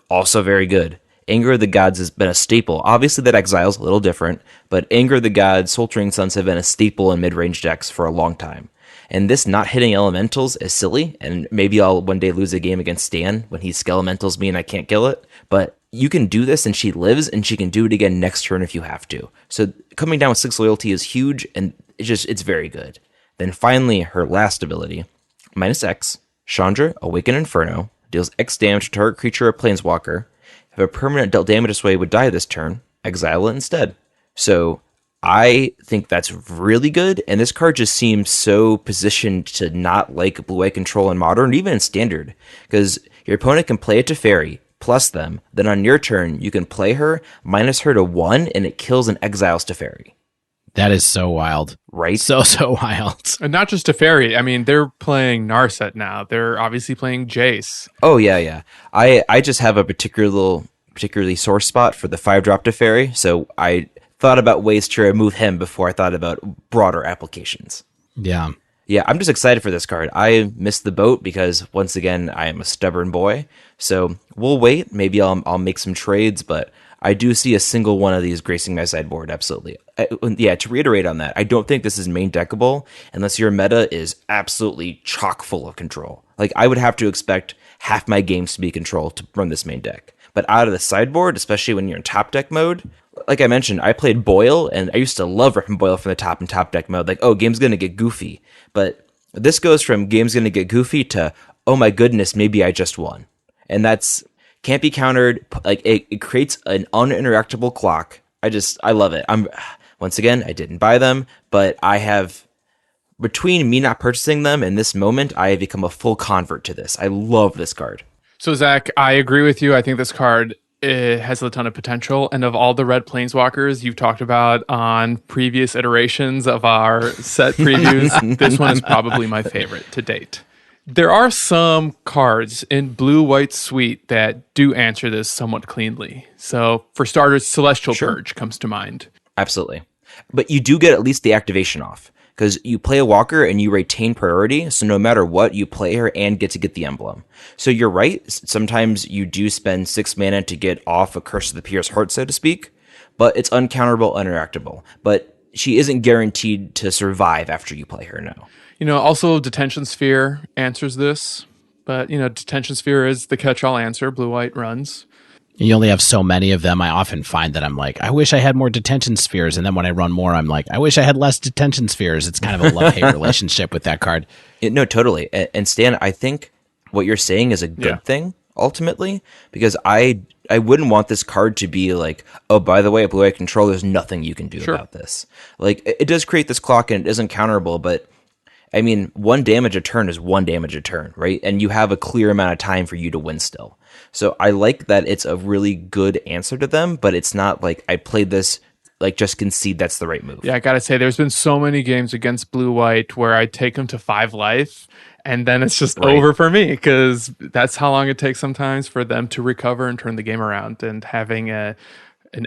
Also very good. Anger of the Gods has been a staple. Obviously that Exile's a little different, but Anger of the Gods, Sultering Suns have been a staple in mid-range decks for a long time. And this not hitting elementals is silly, and maybe I'll one day lose a game against Stan when he skelementals me and I can't kill it, but you can do this and she lives, and she can do it again next turn if you have to. So coming down with 6 loyalty is huge, and it's very good. Then finally, her last ability, -X, Chandra, Awaken Inferno, deals X damage to target creature or planeswalker. If a permanent dealt damage this way would die this turn, exile it instead. So I think that's really good, and this card just seems so positioned to not like blue-eye control in Modern, even in Standard, because your opponent can play a Teferi, plus them, then on your turn, you can play her, minus her to 1, and it kills and exiles Teferi. That is so wild. Right? So wild. And not just Teferi. I mean, they're playing Narset now. They're obviously playing Jace. Oh, yeah. I just have a particularly sore spot for the 5-drop Teferi, so I thought about ways to remove him before I thought about broader applications. Yeah. Yeah, I'm just excited for this card. I missed the boat because, once again, I am a stubborn boy. So we'll wait. Maybe I'll make some trades, but I do see a single one of these gracing my sideboard, absolutely. To reiterate on that, I don't think this is main deckable unless your meta is absolutely chock full of control. Like, I would have to expect half my games to be control to run this main deck. But out of the sideboard, especially when you're in top deck mode, like I mentioned, I played Boyle, and I used to love ripping Boyle from the top in top deck mode. Like, oh, game's going to get goofy. But this goes from game's going to get goofy to, oh my goodness, maybe I just won. And that's can't be countered. Like, it creates an uninteractable clock. I love it. Once again, I didn't buy them, but I have, between me not purchasing them and this moment, I have become a full convert to this. I love this card. So, Zach, I agree with you. I think this card has a ton of potential. And of all the red planeswalkers you've talked about on previous iterations of our set previews, this one is probably my favorite to date. There are some cards in Blue-White Suite that do answer this somewhat cleanly. So, for starters, Celestial Purge comes to mind. Absolutely. But you do get at least the activation off, because you play a walker and you retain priority, so no matter what, you play her and get to get the emblem. So you're right, sometimes you do spend 6 mana to get off a Curse of the Pierced Heart, so to speak, but it's uncounterable, uninteractable. But she isn't guaranteed to survive after you play her, no. Also Detention Sphere answers this, but, Detention Sphere is the catch-all answer Blue-White runs. You only have so many of them. I often find that I'm like, I wish I had more detention spheres. And then when I run more, I'm like, I wish I had less detention spheres. It's kind of a love-hate relationship with that card. No, totally. And Stan, I think what you're saying is a good thing, ultimately, because I wouldn't want this card to be like, oh, by the way, Blue-Eye Control, there's nothing you can do about this. Like, it does create this clock and it isn't counterable, but I mean, 1 damage a turn is 1 damage a turn, right? And you have a clear amount of time for you to win still. So I like that it's a really good answer to them, but it's not like I played this like just concede that's the right move. Yeah, I gotta say, there's been so many games against blue-white where I take them to 5 life, and then it's just over for me, because that's how long it takes sometimes for them to recover and turn the game around. And having an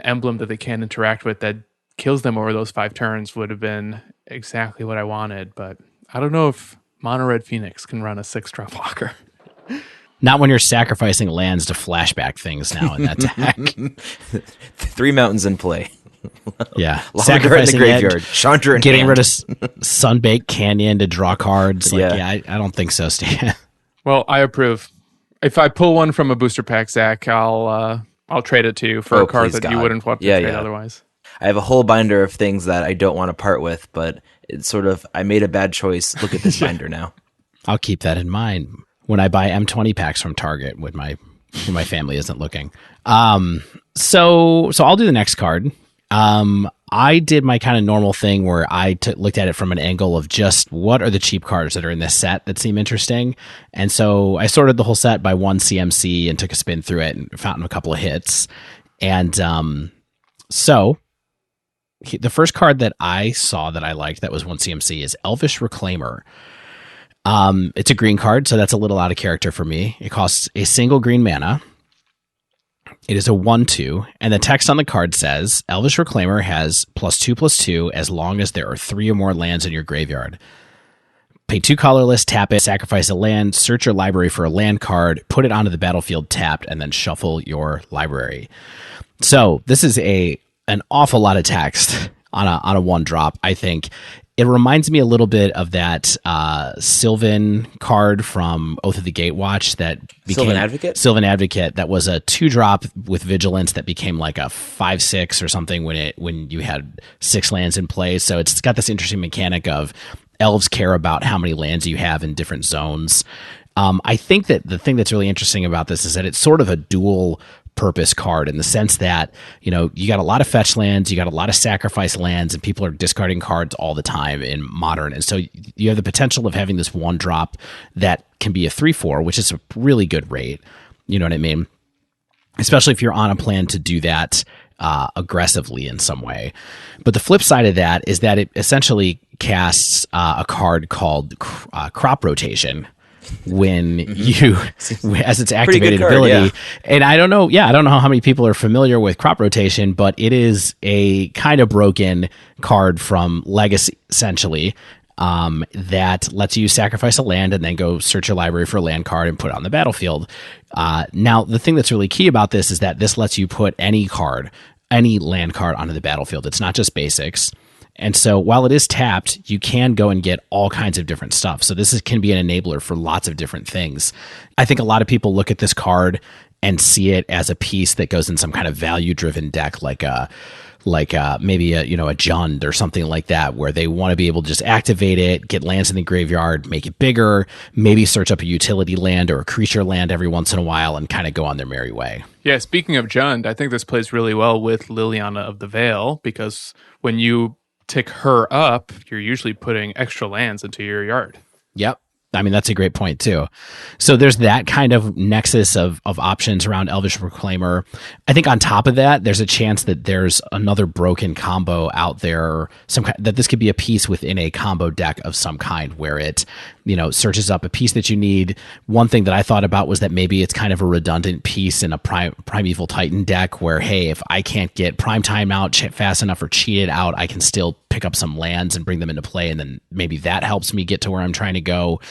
emblem that they can't interact with that kills them over those 5 turns would have been exactly what I wanted. But I don't know if Mono Red Phoenix can run a 6-drop blocker. Not when you're sacrificing lands to flashback things now in that deck. 3 mountains in play. Yeah. Sacrificing in the graveyard. Chandra in getting hand. rid of Sunbaked Canyon to draw cards. Like, I don't think so, Stan. Well, I approve. If I pull one from a booster pack, Zach, I'll trade it to you for a card that you wouldn't want to trade otherwise. I have a whole binder of things that I don't want to part with, but it's sort of, I made a bad choice. Look at this binder now. I'll keep that in mind when I buy M20 packs from Target when my family isn't looking. So I'll do the next card. I did my kind of normal thing where I looked at it from an angle of just what are the cheap cards that are in this set that seem interesting. And so I sorted the whole set by 1 CMC and took a spin through it and found a couple of hits. And so the first card that I saw that I liked that was 1 CMC is Elvish Reclaimer. It's a green card, so that's a little out of character for me. It costs a single green mana. It is a 1/2, and the text on the card says, Elvish Reclaimer has +2/+2 as long as there are 3 or more lands in your graveyard. Pay 2 colorless, tap it, sacrifice a land, search your library for a land card, put it onto the battlefield tapped, and then shuffle your library. So this is an awful lot of text on a 1-drop, I think. It reminds me a little bit of that Sylvan card from Oath of the Gatewatch that became Sylvan Advocate. That was a 2-drop with Vigilance that became like a 5/6 or something when you had 6 lands in play. So it's got this interesting mechanic of elves care about how many lands you have in different zones. I think that the thing that's really interesting about this is that it's sort of a dual purpose card in the sense that, you got a lot of fetch lands, you got a lot of sacrifice lands, and people are discarding cards all the time in Modern. And so you have the potential of having this 1-drop that can be a 3/4, which is a really good rate. You know what I mean? Especially if you're on a plan to do that aggressively in some way. But the flip side of that is that it essentially casts a card called Crop Rotation when you as its activated card, ability. Yeah. And I don't know how many people are familiar with Crop Rotation, but it is a kind of broken card from Legacy essentially, that lets you sacrifice a land and then go search your library for a land card and put it on the battlefield. Now the thing that's really key about this is that this lets you put any land card onto the battlefield. It's not just basics. And so while it is tapped, you can go and get all kinds of different stuff. So this can be an enabler for lots of different things. I think a lot of people look at this card and see it as a piece that goes in some kind of value-driven deck, like maybe a Jund or something like that, where they want to be able to just activate it, get lands in the graveyard, make it bigger, maybe search up a utility land or a creature land every once in a while and kind of go on their merry way. Yeah, speaking of Jund, I think this plays really well with Liliana of the Veil, because when you tick her up, you're usually putting extra lands into your yard. Yep. I mean, that's a great point too. So there's that kind of nexus of options around Elvish Reclaimer. I think on top of that, there's a chance that there's another broken combo out there, that this could be a piece within a combo deck of some kind where it, searches up a piece that you need. One thing that I thought about was that maybe it's kind of a redundant piece in a Primeval Titan deck where, hey, if I can't get Prime Time out fast enough or cheat it out, I can still pick up some lands and bring them into play, and then maybe that helps me get to where I'm trying to go.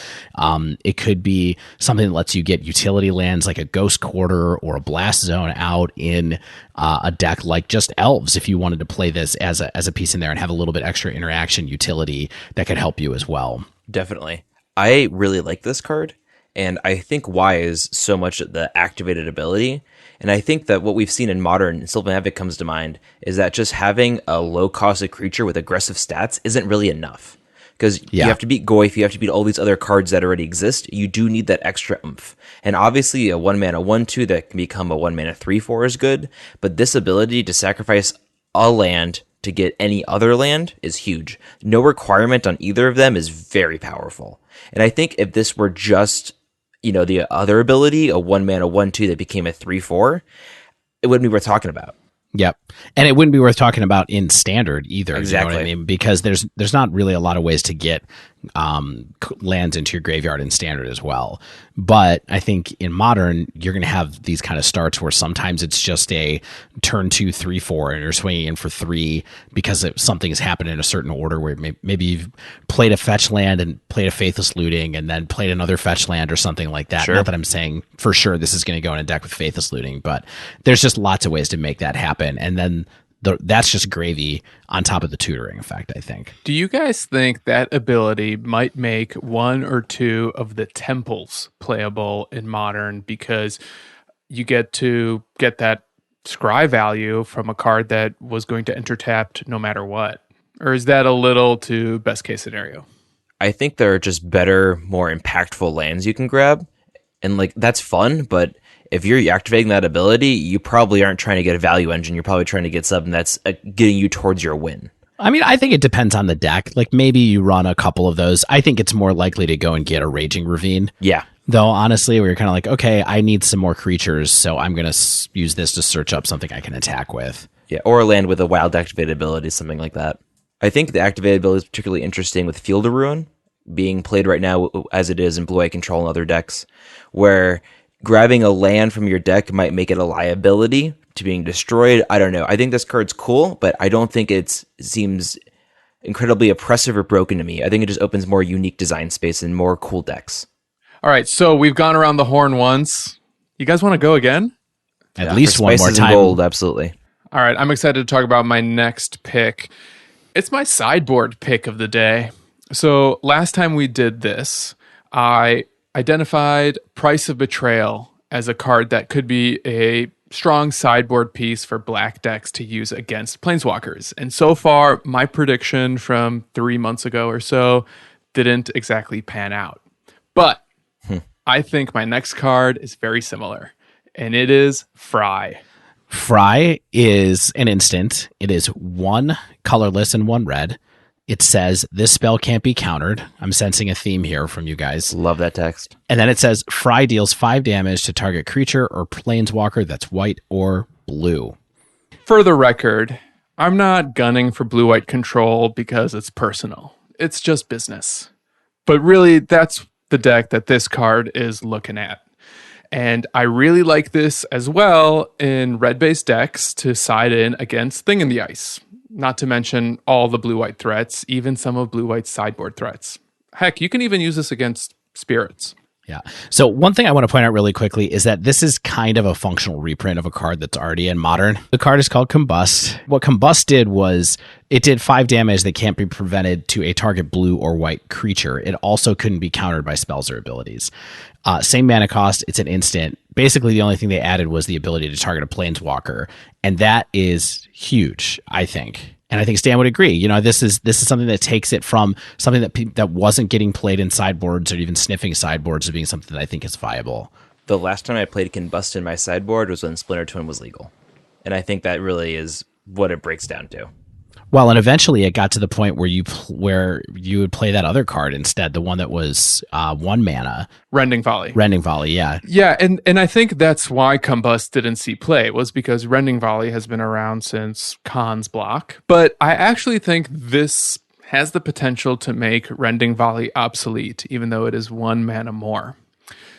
It could be something that lets you get utility lands like a Ghost Quarter or a Blast Zone out in a deck like just Elves, if you wanted to play this as a piece in there and have a little bit extra interaction utility that could help you as well. Definitely. I really like this card, and I think why is so much the activated ability. And I think that what we've seen in Modern, Sylvan Advocate comes to mind, is that just having a low-costed creature with aggressive stats isn't really enough. Because you have to beat Goyf, you have to beat all these other cards that already exist. You do need that extra oomph. And obviously a 1-mana 1/2 that can become a 1-mana 3/4 is good, but this ability to sacrifice a land to get any other land is huge. No requirement on either of them is very powerful. And I think if this were just, the other ability, a 1-mana 1/2 that became a 3/4, it wouldn't be worth talking about. Yep. And it wouldn't be worth talking about in standard either. Exactly. You know what I mean? Because there's not really a lot of ways to get lands into your graveyard in standard as well. But I think in modern, you're going to have these kind of starts where sometimes it's just a turn 2, 3, 4, and you're swinging in for 3 because something has happened in a certain order where maybe you've played a fetch land and played a Faithless Looting and then played another fetch land or something like that. Sure. Not that I'm saying for sure this is going to go in a deck with Faithless Looting, but there's just lots of ways to make that happen. And then that's just gravy on top of the tutoring effect, I think. Do you guys think that ability might make 1 or 2 of the temples playable in modern because you get to get that scry value from a card that was going to enter tapped no matter what? Or is that a little too best case scenario? I think there are just better, more impactful lands you can grab. And like that's fun, but if you're activating that ability, you probably aren't trying to get a value engine. You're probably trying to get something that's getting you towards your win. I mean, I think it depends on the deck. Like maybe you run a couple of those. I think it's more likely to go and get a Raging Ravine. Yeah. Though, honestly, where you're kind of like, okay, I need some more creatures, so I'm going to use this to search up something I can attack with. Yeah, or a land with a wild activated ability, something like that. I think the activated ability is particularly interesting with Field of Ruin being played right now as it is in Blue-White Control and other decks, where grabbing a land from your deck might make it a liability to being destroyed. I don't know. I think this card's cool, but I don't think it seems incredibly oppressive or broken to me. I think it just opens more unique design space and more cool decks. All right, so we've gone around the horn once. You guys want to go again? At least one more Spices and time. gold, absolutely. All right, I'm excited to talk about my next pick. It's my sideboard pick of the day. So last time we did this, I identified Price of Betrayal as a card that could be a strong sideboard piece for black decks to use against Planeswalkers. And so far, my prediction from 3 months ago or so didn't exactly pan out. But I think my next card is very similar, and it is Fry. Fry is an instant. It is 1 colorless and 1 red. It says, this spell can't be countered. I'm sensing a theme here from you guys. Love that text. And then it says, Fry deals 5 damage to target creature or planeswalker that's white or blue. For the record, I'm not gunning for blue-white control because it's personal. It's just business. But really, that's the deck that this card is looking at. And I really like this as well in red-based decks to side in against Thing in the Ice. Not to mention all the blue-white threats, even some of blue-white's sideboard threats. Heck, you can even use this against spirits. Yeah. So one thing I want to point out really quickly is that this is kind of a functional reprint of a card that's already in Modern. The card is called Combust. What Combust did was it did 5 damage that can't be prevented to a target blue or white creature. It also couldn't be countered by spells or abilities. Same mana cost. It's an instant. Basically, the only thing they added was the ability to target a planeswalker. And that is huge, I think. And I think Stan would agree. You know, this is something that takes it from something that wasn't getting played in sideboards or even sniffing sideboards to being something that I think is viable. The last time I played Combust in my sideboard was when Splinter Twin was legal. And I think that really is what it breaks down to. Well, and eventually it got to the point where you would play that other card instead, the one that was 1 mana. Rending Volley. Rending Volley, yeah. Yeah, and I think that's why Combust didn't see play, was because Rending Volley has been around since Khan's block. But I actually think this has the potential to make Rending Volley obsolete, even though it is 1 mana more.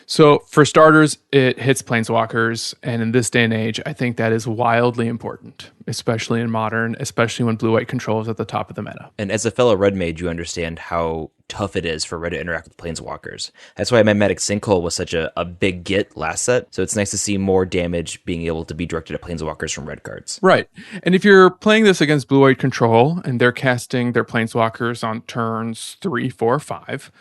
So for starters, it hits planeswalkers, and in this day and age, I think that is wildly important, especially in Modern, especially when blue-white control is at the top of the meta. And as a fellow red mage, you understand how tough it is for red to interact with planeswalkers. That's why Mimetic Sinkhole was such a big get last set, so it's nice to see more damage being able to be directed at planeswalkers from red cards. Right, and if you're playing this against blue-white control, and they're casting their planeswalkers on turns 3, 4, 5,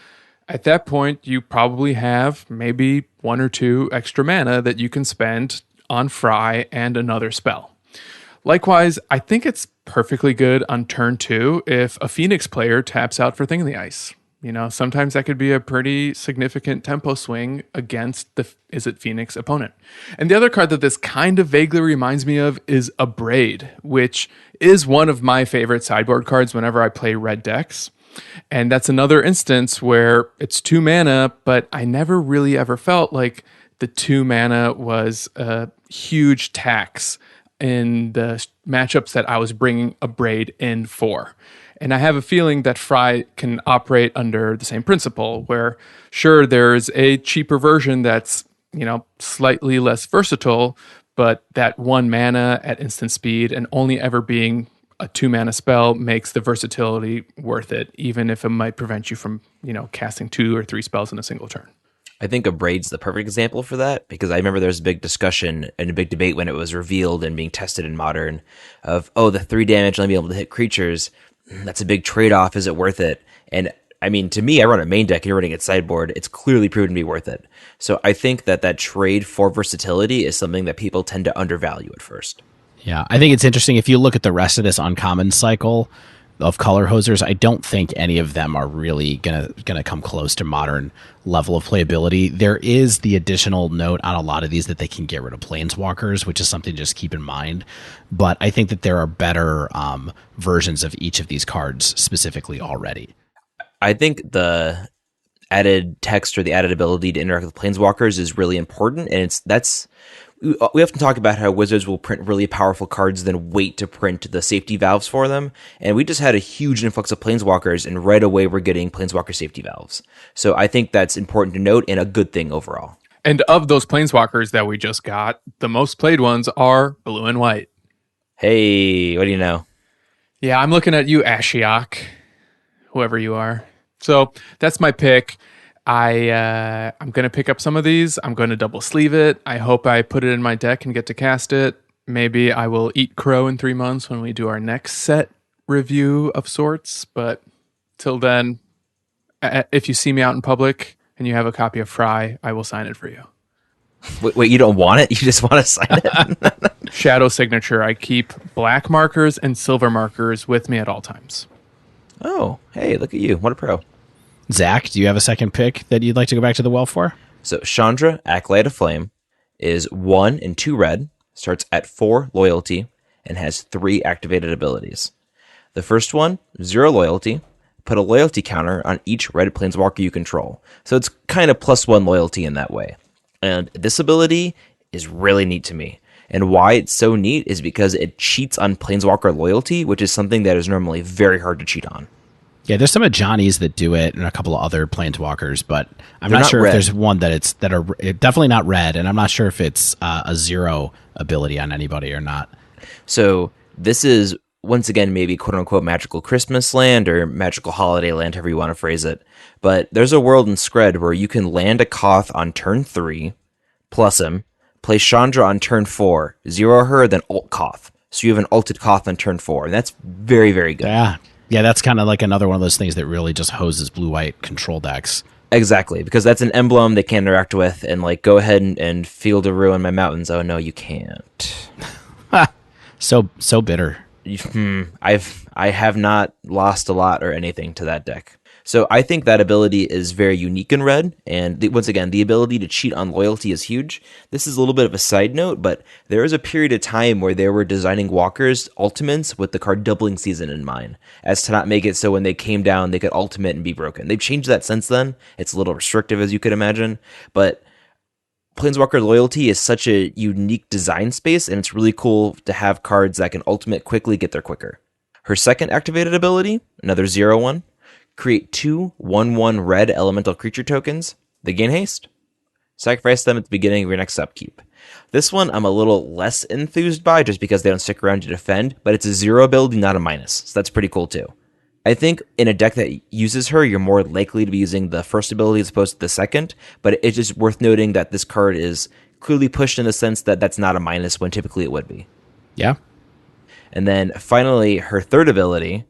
at that point, you probably have maybe 1 or 2 extra mana that you can spend on Fry and another spell. Likewise, I think it's perfectly good on turn 2 if a Phoenix player taps out for Thing in the Ice. You know, sometimes that could be a pretty significant tempo swing against the Izzet Phoenix opponent. And the other card that this kind of vaguely reminds me of is Abrade, which is one of my favorite sideboard cards whenever I play red decks. And that's another instance where it's 2 mana, but I never really ever felt like the 2 mana was a huge tax in the matchups that I was bringing a Braid in for. And I have a feeling that Fry can operate under the same principle, where sure, there's a cheaper version that's, slightly less versatile, but that 1 mana at instant speed and only ever being a 2 mana spell makes the versatility worth it, even if it might prevent you from, casting 2 or 3 spells in a single turn. I think a Braid's the perfect example for that, because I remember there was a big discussion and a big debate when it was revealed and being tested in Modern of, the 3 damage only being able to hit creatures. That's a big trade-off. Is it worth it? And I mean, to me, I run a main deck and you're running at sideboard. It's clearly proven to be worth it. So I think that trade for versatility is something that people tend to undervalue at first. Yeah, I think it's interesting. If you look at the rest of this uncommon cycle of color hosers, I don't think any of them are really gonna come close to Modern level of playability. There is the additional note on a lot of these that they can get rid of planeswalkers, which is something to just keep in mind. But I think that there are better versions of each of these cards specifically already. I think the added text or the added ability to interact with planeswalkers is really important, and we often talk about how Wizards will print really powerful cards, then wait to print the safety valves for them. And we just had a huge influx of Planeswalkers, and right away we're getting Planeswalker safety valves. So I think that's important to note and a good thing overall. And of those Planeswalkers that we just got, the most played ones are blue and white. Hey, what do you know? Yeah, I'm looking at you, Ashiok, whoever you are. So that's my pick. I'm going to pick up some of these. I'm going to double sleeve it. I hope I put it in my deck and get to cast it. Maybe I will eat crow in 3 months when we do our next set review of sorts. But till then, if you see me out in public and you have a copy of Fry, I will sign it for you. Wait, you don't want it? You just want to sign it? Shadow signature. I keep black markers and silver markers with me at all times. Oh, hey, look at you. What a pro. Zach, do you have a second pick that you'd like to go back to the well for? So Chandra, Acolyte of Flame, is 1 and 2 red, starts at 4 loyalty, and has 3 activated abilities. The first one, 0 loyalty. Put a loyalty counter on each red planeswalker you control. So it's kind of +1 loyalty in that way. And this ability is really neat to me. And why it's so neat is because it cheats on planeswalker loyalty, which is something that is normally very hard to cheat on. Yeah, there's some of Johnny's that do it, and a couple of other planeswalkers, but I'm not sure red. if there's one that are definitely not red, and I'm not sure if it's a 0 ability on anybody or not. So this is once again maybe quote unquote magical Christmas land or magical holiday land, however you want to phrase it. But there's a world in Scred where you can land a Koth on turn 3, plus him, play Chandra on turn 4, 0 her, then ult Koth. So you have an ulted Koth on turn 4, and that's very, very good. Yeah, that's kind of like another one of those things that really just hoses blue-white control decks. Exactly, because that's an emblem they can't interact with, and like, go ahead and Field of Ruin my mountains. Oh no, you can't. So bitter. I have not lost a lot or anything to that deck. So I think that ability is very unique in red, and once again, the ability to cheat on loyalty is huge. This is a little bit of a side note, but there was a period of time where they were designing walkers ultimates with the card doubling season in mind, as to not make it so when they came down, they could ultimate and be broken. They've changed that since then. It's a little restrictive, as you could imagine, but Planeswalker loyalty is such a unique design space, and it's really cool to have cards that can ultimate quickly, get there quicker. Her second activated ability, another 0/1. Create 2 1/1 red elemental creature tokens. They gain haste. Sacrifice them at the beginning of your next upkeep. This one I'm a little less enthused by just because they don't stick around to defend, but it's a 0 ability, not a minus. So that's pretty cool too. I think in a deck that uses her, you're more likely to be using the first ability as opposed to the second, but it's just worth noting that this card is clearly pushed in the sense that that's not a minus when typically it would be. Yeah. And then finally, her third ability,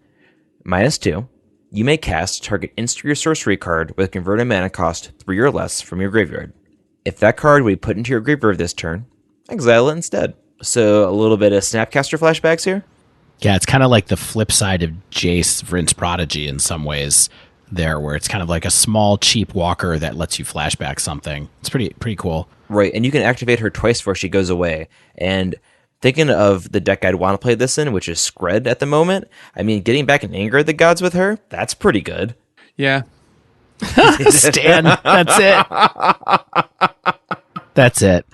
-2. You may cast target instant or sorcery card with converted mana cost 3 or less from your graveyard. If that card would be put into your graveyard this turn, exile it instead. So a little bit of Snapcaster flashbacks here. Yeah, it's kind of like the flip side of Jace Vryn's Prodigy in some ways there, where it's kind of like a small, cheap walker that lets you flashback something. It's pretty cool. Right, and you can activate her twice before she goes away. And thinking of the deck I'd want to play this in, which is Scred at the moment, I mean, getting back in Anger at the Gods with her, that's pretty good. Yeah. Stan, that's it. That's it.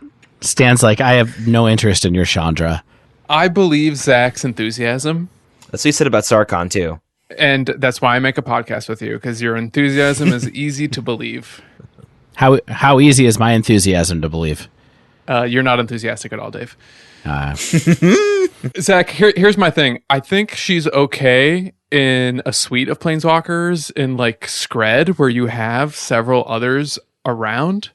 Stan's like, I have no interest in your Chandra. I believe Zach's enthusiasm. That's what you said about Sarkhan, too. And that's why I make a podcast with you, because your enthusiasm is easy to believe. How easy is my enthusiasm to believe? You're not enthusiastic at all, Dave. Zach, here's my thing. I think she's okay in a suite of planeswalkers in like Skred, where you have several others around.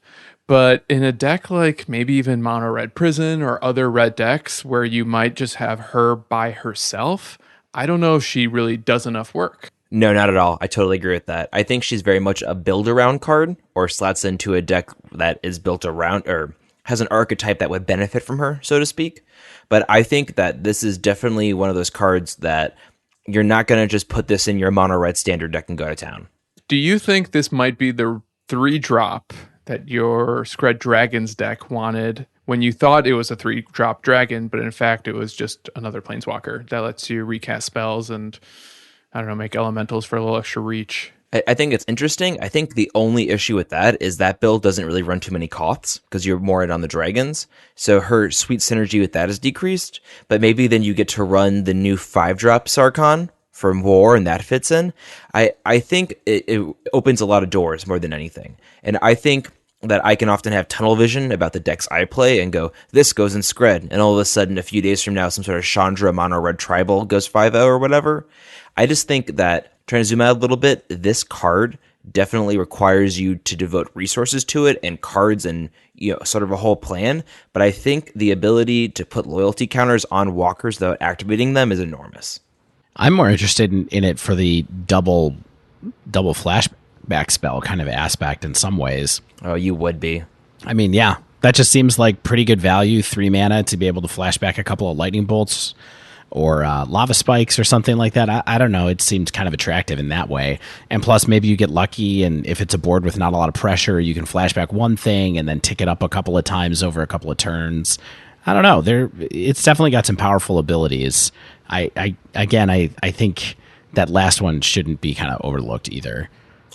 But in a deck like maybe even Mono Red Prison or other red decks where you might just have her by herself, I don't know if she really does enough work. No, not at all. I totally agree with that. I think she's very much a build-around card, or slats into a deck that is built around, or has an archetype that would benefit from her, so to speak. But I think that this is definitely one of those cards that you're not going to just put this in your mono red standard deck and go to town. Do you think this might be the 3-drop that your Skred Dragons deck wanted when you thought it was a 3-drop dragon, but in fact it was just another planeswalker that lets you recast spells and, I don't know, make elementals for a little extra reach? I think it's interesting. I think the only issue with that is that build doesn't really run too many Koths because you're more in on the dragons. So her sweet synergy with that is decreased. But maybe then you get to run the new 5-drop Sarkhan from War, and that fits in. I think it opens a lot of doors more than anything. And I think that I can often have tunnel vision about the decks I play and go, this goes in Skred. And all of a sudden, a few days from now, some sort of Chandra mono red tribal goes 5-0 or whatever. I just think that, trying to zoom out a little bit, this card definitely requires you to devote resources to it and cards and, you know, sort of a whole plan. But I think the ability to put loyalty counters on walkers without activating them is enormous. I'm more interested in it for the double flashback spell kind of aspect in some ways. Oh, you would be. I mean, yeah, that just seems like pretty good value, 3 mana to be able to flash back a couple of lightning bolts or lava spikes or something like that. I don't know. It seems kind of attractive in that way. And plus, maybe you get lucky, and if it's a board with not a lot of pressure, you can flash back one thing and then tick it up a couple of times over a couple of turns. I don't know. It's definitely got some powerful abilities. I think that last one shouldn't be kind of overlooked either.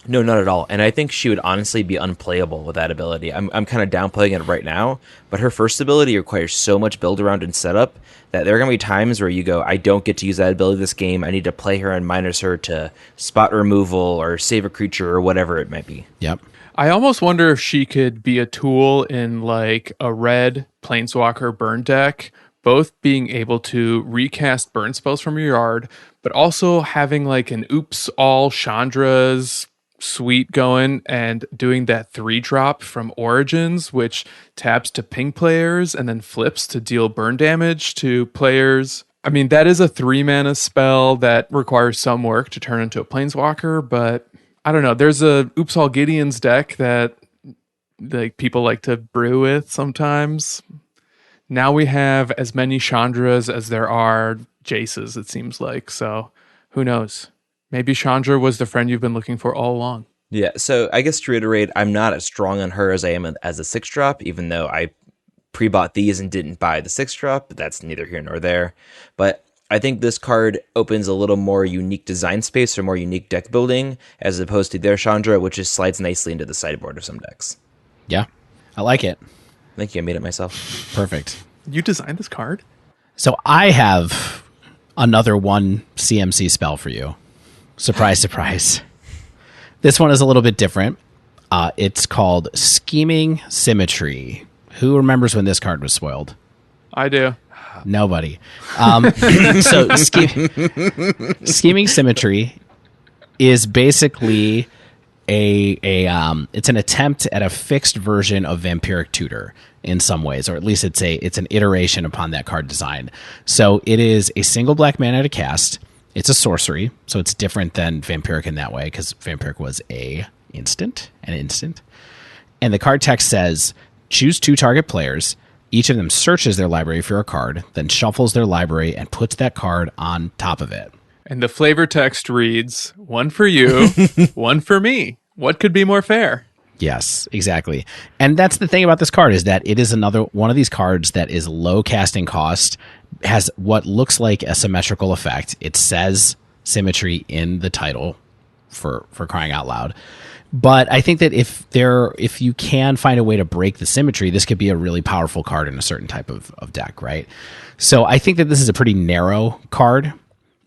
No, not at all. And I think she would honestly be unplayable with that ability. I'm kind of downplaying it right now, but her first ability requires so much build around and setup that there are going to be times where you go, I don't get to use that ability this game. I need to play her and minus her to spot removal or save a creature or whatever it might be. Yep. I almost wonder if she could be a tool in like a red planeswalker burn deck, both being able to recast burn spells from your yard, but also having like an oops all Chandra's suite going and doing that 3-drop from Origins, which taps to ping players and then flips to deal burn damage to players. I mean, that is a 3-mana spell that requires some work to turn into a planeswalker, but I don't know. There's a Oops All Gideon's deck that like people like to brew with sometimes. Now we have as many Chandras as there are Jaces, it seems like. So who knows? Maybe Chandra was the friend you've been looking for all along. Yeah, so I guess to reiterate, I'm not as strong on her as I am as a 6-drop, even though I pre-bought these and didn't buy the 6-drop. But that's neither here nor there. But I think this card opens a little more unique design space or more unique deck building as opposed to their Chandra, which just slides nicely into the sideboard of some decks. Yeah, I like it. Thank you, I made it myself. Perfect. You designed this card? So I have another 1 CMC spell for you. Surprise, surprise. This one is a little bit different. It's called Scheming Symmetry. Who remembers when this card was spoiled? I do. Nobody. So Scheming Symmetry is basically it's an attempt at a fixed version of Vampiric Tutor in some ways, or at least it's an iteration upon that card design. So it is a single black mana to cast. It's a sorcery, so it's different than Vampiric in that way, because Vampiric was an instant. And the card text says, choose 2 target players. Each of them searches their library for a card, then shuffles their library and puts that card on top of it. And the flavor text reads, 1 for you, 1 for me. What could be more fair? Yes, exactly. And that's the thing about this card, is that it is another one of these cards that is low casting cost, has what looks like a symmetrical effect. It says Symmetry in the title for crying out loud. But I think that if you can find a way to break the symmetry, this could be a really powerful card in a certain type of deck, right? So I think that this is a pretty narrow card,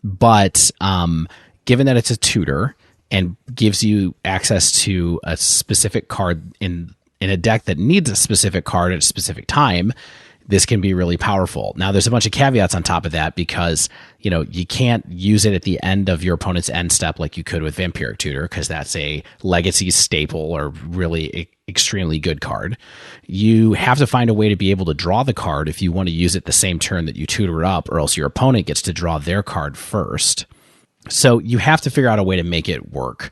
but given that it's a tutor and gives you access to a specific card in a deck that needs a specific card at a specific time, this can be really powerful. Now, there's a bunch of caveats on top of that because, you can't use it at the end of your opponent's end step like you could with Vampiric Tutor, because that's a legacy staple or really extremely good card. You have to find a way to be able to draw the card if you want to use it the same turn that you tutor up, or else your opponent gets to draw their card first. So you have to figure out a way to make it work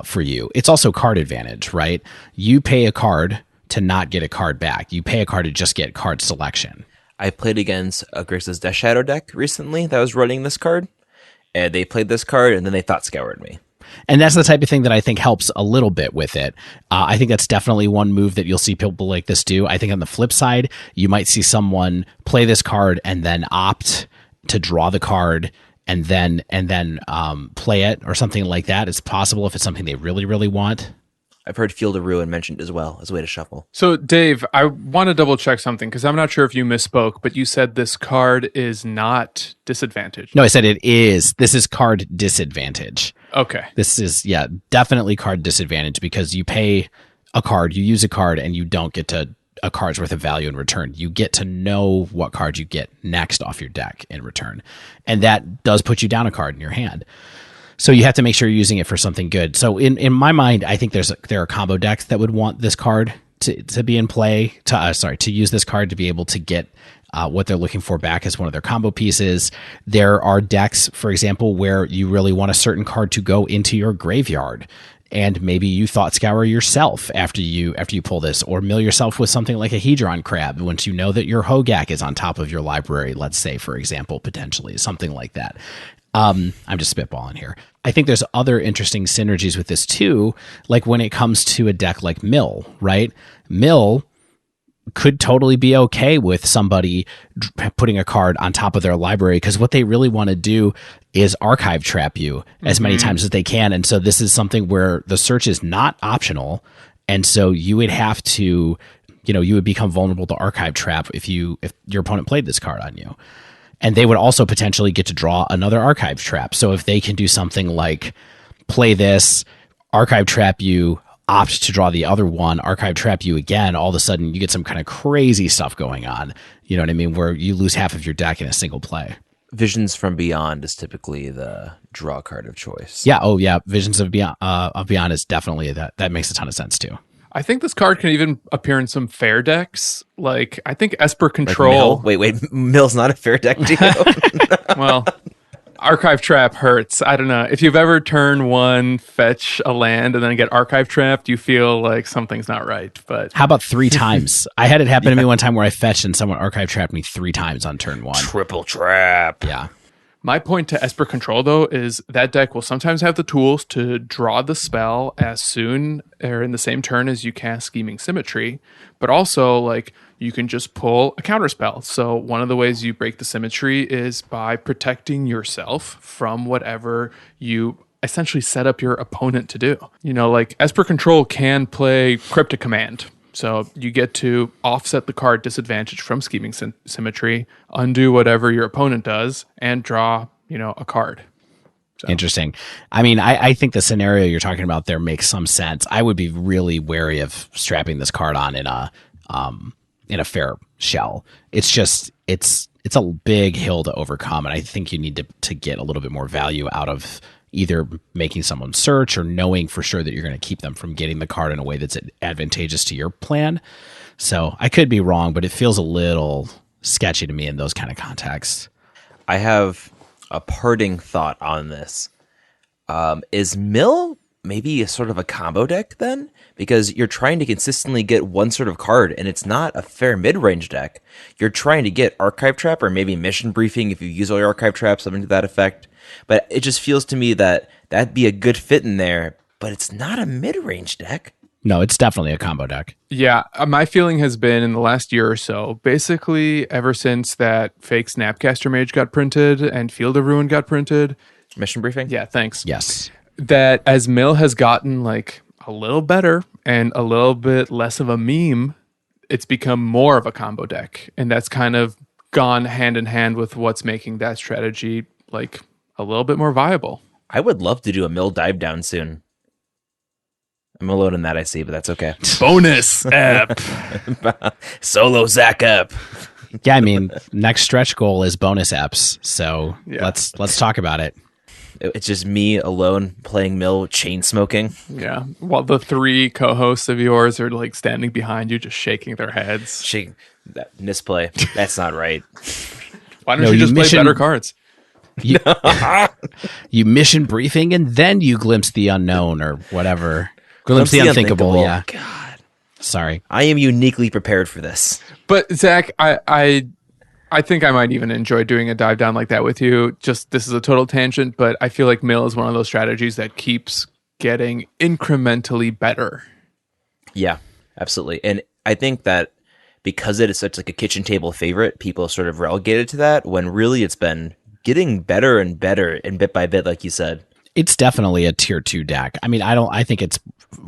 for you. It's also card advantage, right? You pay a card to not get a card back. You pay a card to just get card selection. I played against a Grixis Death Shadow deck recently that was running this card, and they played this card, and then they thought scoured me. And that's the type of thing that I think helps a little bit with it. I think that's definitely one move that you'll see people like this do. I think on the flip side, you might see someone play this card and then opt to draw the card and then play it or something like that. It's possible if it's something they really, really want. I've heard Field of Ruin mentioned as well as a way to shuffle. So, Dave, I want to double check something because I'm not sure if you misspoke, but you said this card is not disadvantaged. No, I said it is. This is card disadvantage. Okay. This is, definitely card disadvantage because you pay a card, you use a card, and you don't get to a card's worth of value in return. You get to know what card you get next off your deck in return. And that does put you down a card in your hand. So you have to make sure you're using it for something good. So in my mind, I think there are combo decks that would want this card to be in play, to use this card to be able to get what they're looking for back as one of their combo pieces. There are decks, for example, where you really want a certain card to go into your graveyard. And maybe you thought scour yourself after you pull this, or mill yourself with something like a Hedron Crab once you know that your Hogak is on top of your library, let's say, for example, potentially, something like that. I'm just spitballing here. I think there's other interesting synergies with this too, like when it comes to a deck like Mill, right? Mill could totally be okay with somebody putting a card on top of their library because what they really want to do is archive trap you as many times as they can. And so this is something where the search is not optional. And so you would have to, you would become vulnerable to archive trap if your opponent played this card on you. And they would also potentially get to draw another archive trap. So if they can do something like play this, archive trap you, opt to draw the other one, archive trap you again, all of a sudden you get some kind of crazy stuff going on. You know what I mean? Where you lose half of your deck in a single play. Visions from Beyond is typically the draw card of choice. Yeah. Oh, yeah. Visions of Beyond is definitely that. That makes a ton of sense too. I think this card can even appear in some fair decks. Like, I think Esper Control. Like Mill? Wait, Mill's not a fair deck to you? Well, Archive Trap hurts. I don't know. If you've ever turn one, fetch a land, and then get Archive Trapped, you feel like something's not right. But how about 3 times? I had it happen to me one time where I fetched and someone Archive Trapped me 3 times on turn 1. Triple trap. Yeah. My point to Esper Control, though, is that deck will sometimes have the tools to draw the spell as soon or in the same turn as you cast Scheming Symmetry, but also, like, you can just pull a counterspell. So one of the ways you break the symmetry is by protecting yourself from whatever you essentially set up your opponent to do. Like, Esper Control can play Cryptic Command. So you get to offset the card disadvantage from Scheming Symmetry, undo whatever your opponent does, and draw, a card. So. Interesting. I mean, I think the scenario you're talking about there makes some sense. I would be really wary of strapping this card on in a fair shell. It's just, it's a big hill to overcome, and I think you need to get a little bit more value out of either making someone search or knowing for sure that you're going to keep them from getting the card in a way that's advantageous to your plan. So I could be wrong, but it feels a little sketchy to me in those kind of contexts. I have a parting thought on this. Is Mill maybe a sort of a combo deck then? Because you're trying to consistently get one sort of card, and it's not a fair mid-range deck. You're trying to get Archive Trap or maybe Mission Briefing if you use all your Archive Traps, something to that effect. But it just feels to me that that'd be a good fit in there, but it's not a mid-range deck. No, it's definitely a combo deck. Yeah, my feeling has been in the last year or so, basically ever since that fake Snapcaster Mage got printed and Field of Ruin got printed. Mission Briefing? Yeah, thanks. Yes. that as Mill has gotten like a little better and a little bit less of a meme, it's become more of a combo deck. And that's kind of gone hand in hand with what's making that strategy like a little bit more viable. I would love to do a Mill dive down soon. I'm alone in that, I see, but that's okay. Bonus app. Solo Zach app. Yeah, I mean, next stretch goal is bonus apps. So let's talk about it. It's just me alone playing Mill, chain smoking. Yeah. While the 3 co-hosts of yours are like standing behind you, just shaking their heads. Shaking that misplay. That's not right. Why don't you just play better cards? You mission briefing and then you glimpse the unknown or whatever. Glimpse the unthinkable. Yeah. God. Sorry. I am uniquely prepared for this. But Zach, I think I might even enjoy doing a dive down like that with you. Just this is a total tangent, but I feel like Mill is one of those strategies that keeps getting incrementally better. Yeah, absolutely. And I think that because it is such like a kitchen table favorite, people sort of relegated to that when really it's been getting better and better and bit by bit, like you said. It's definitely a tier 2 deck. I mean, I think it's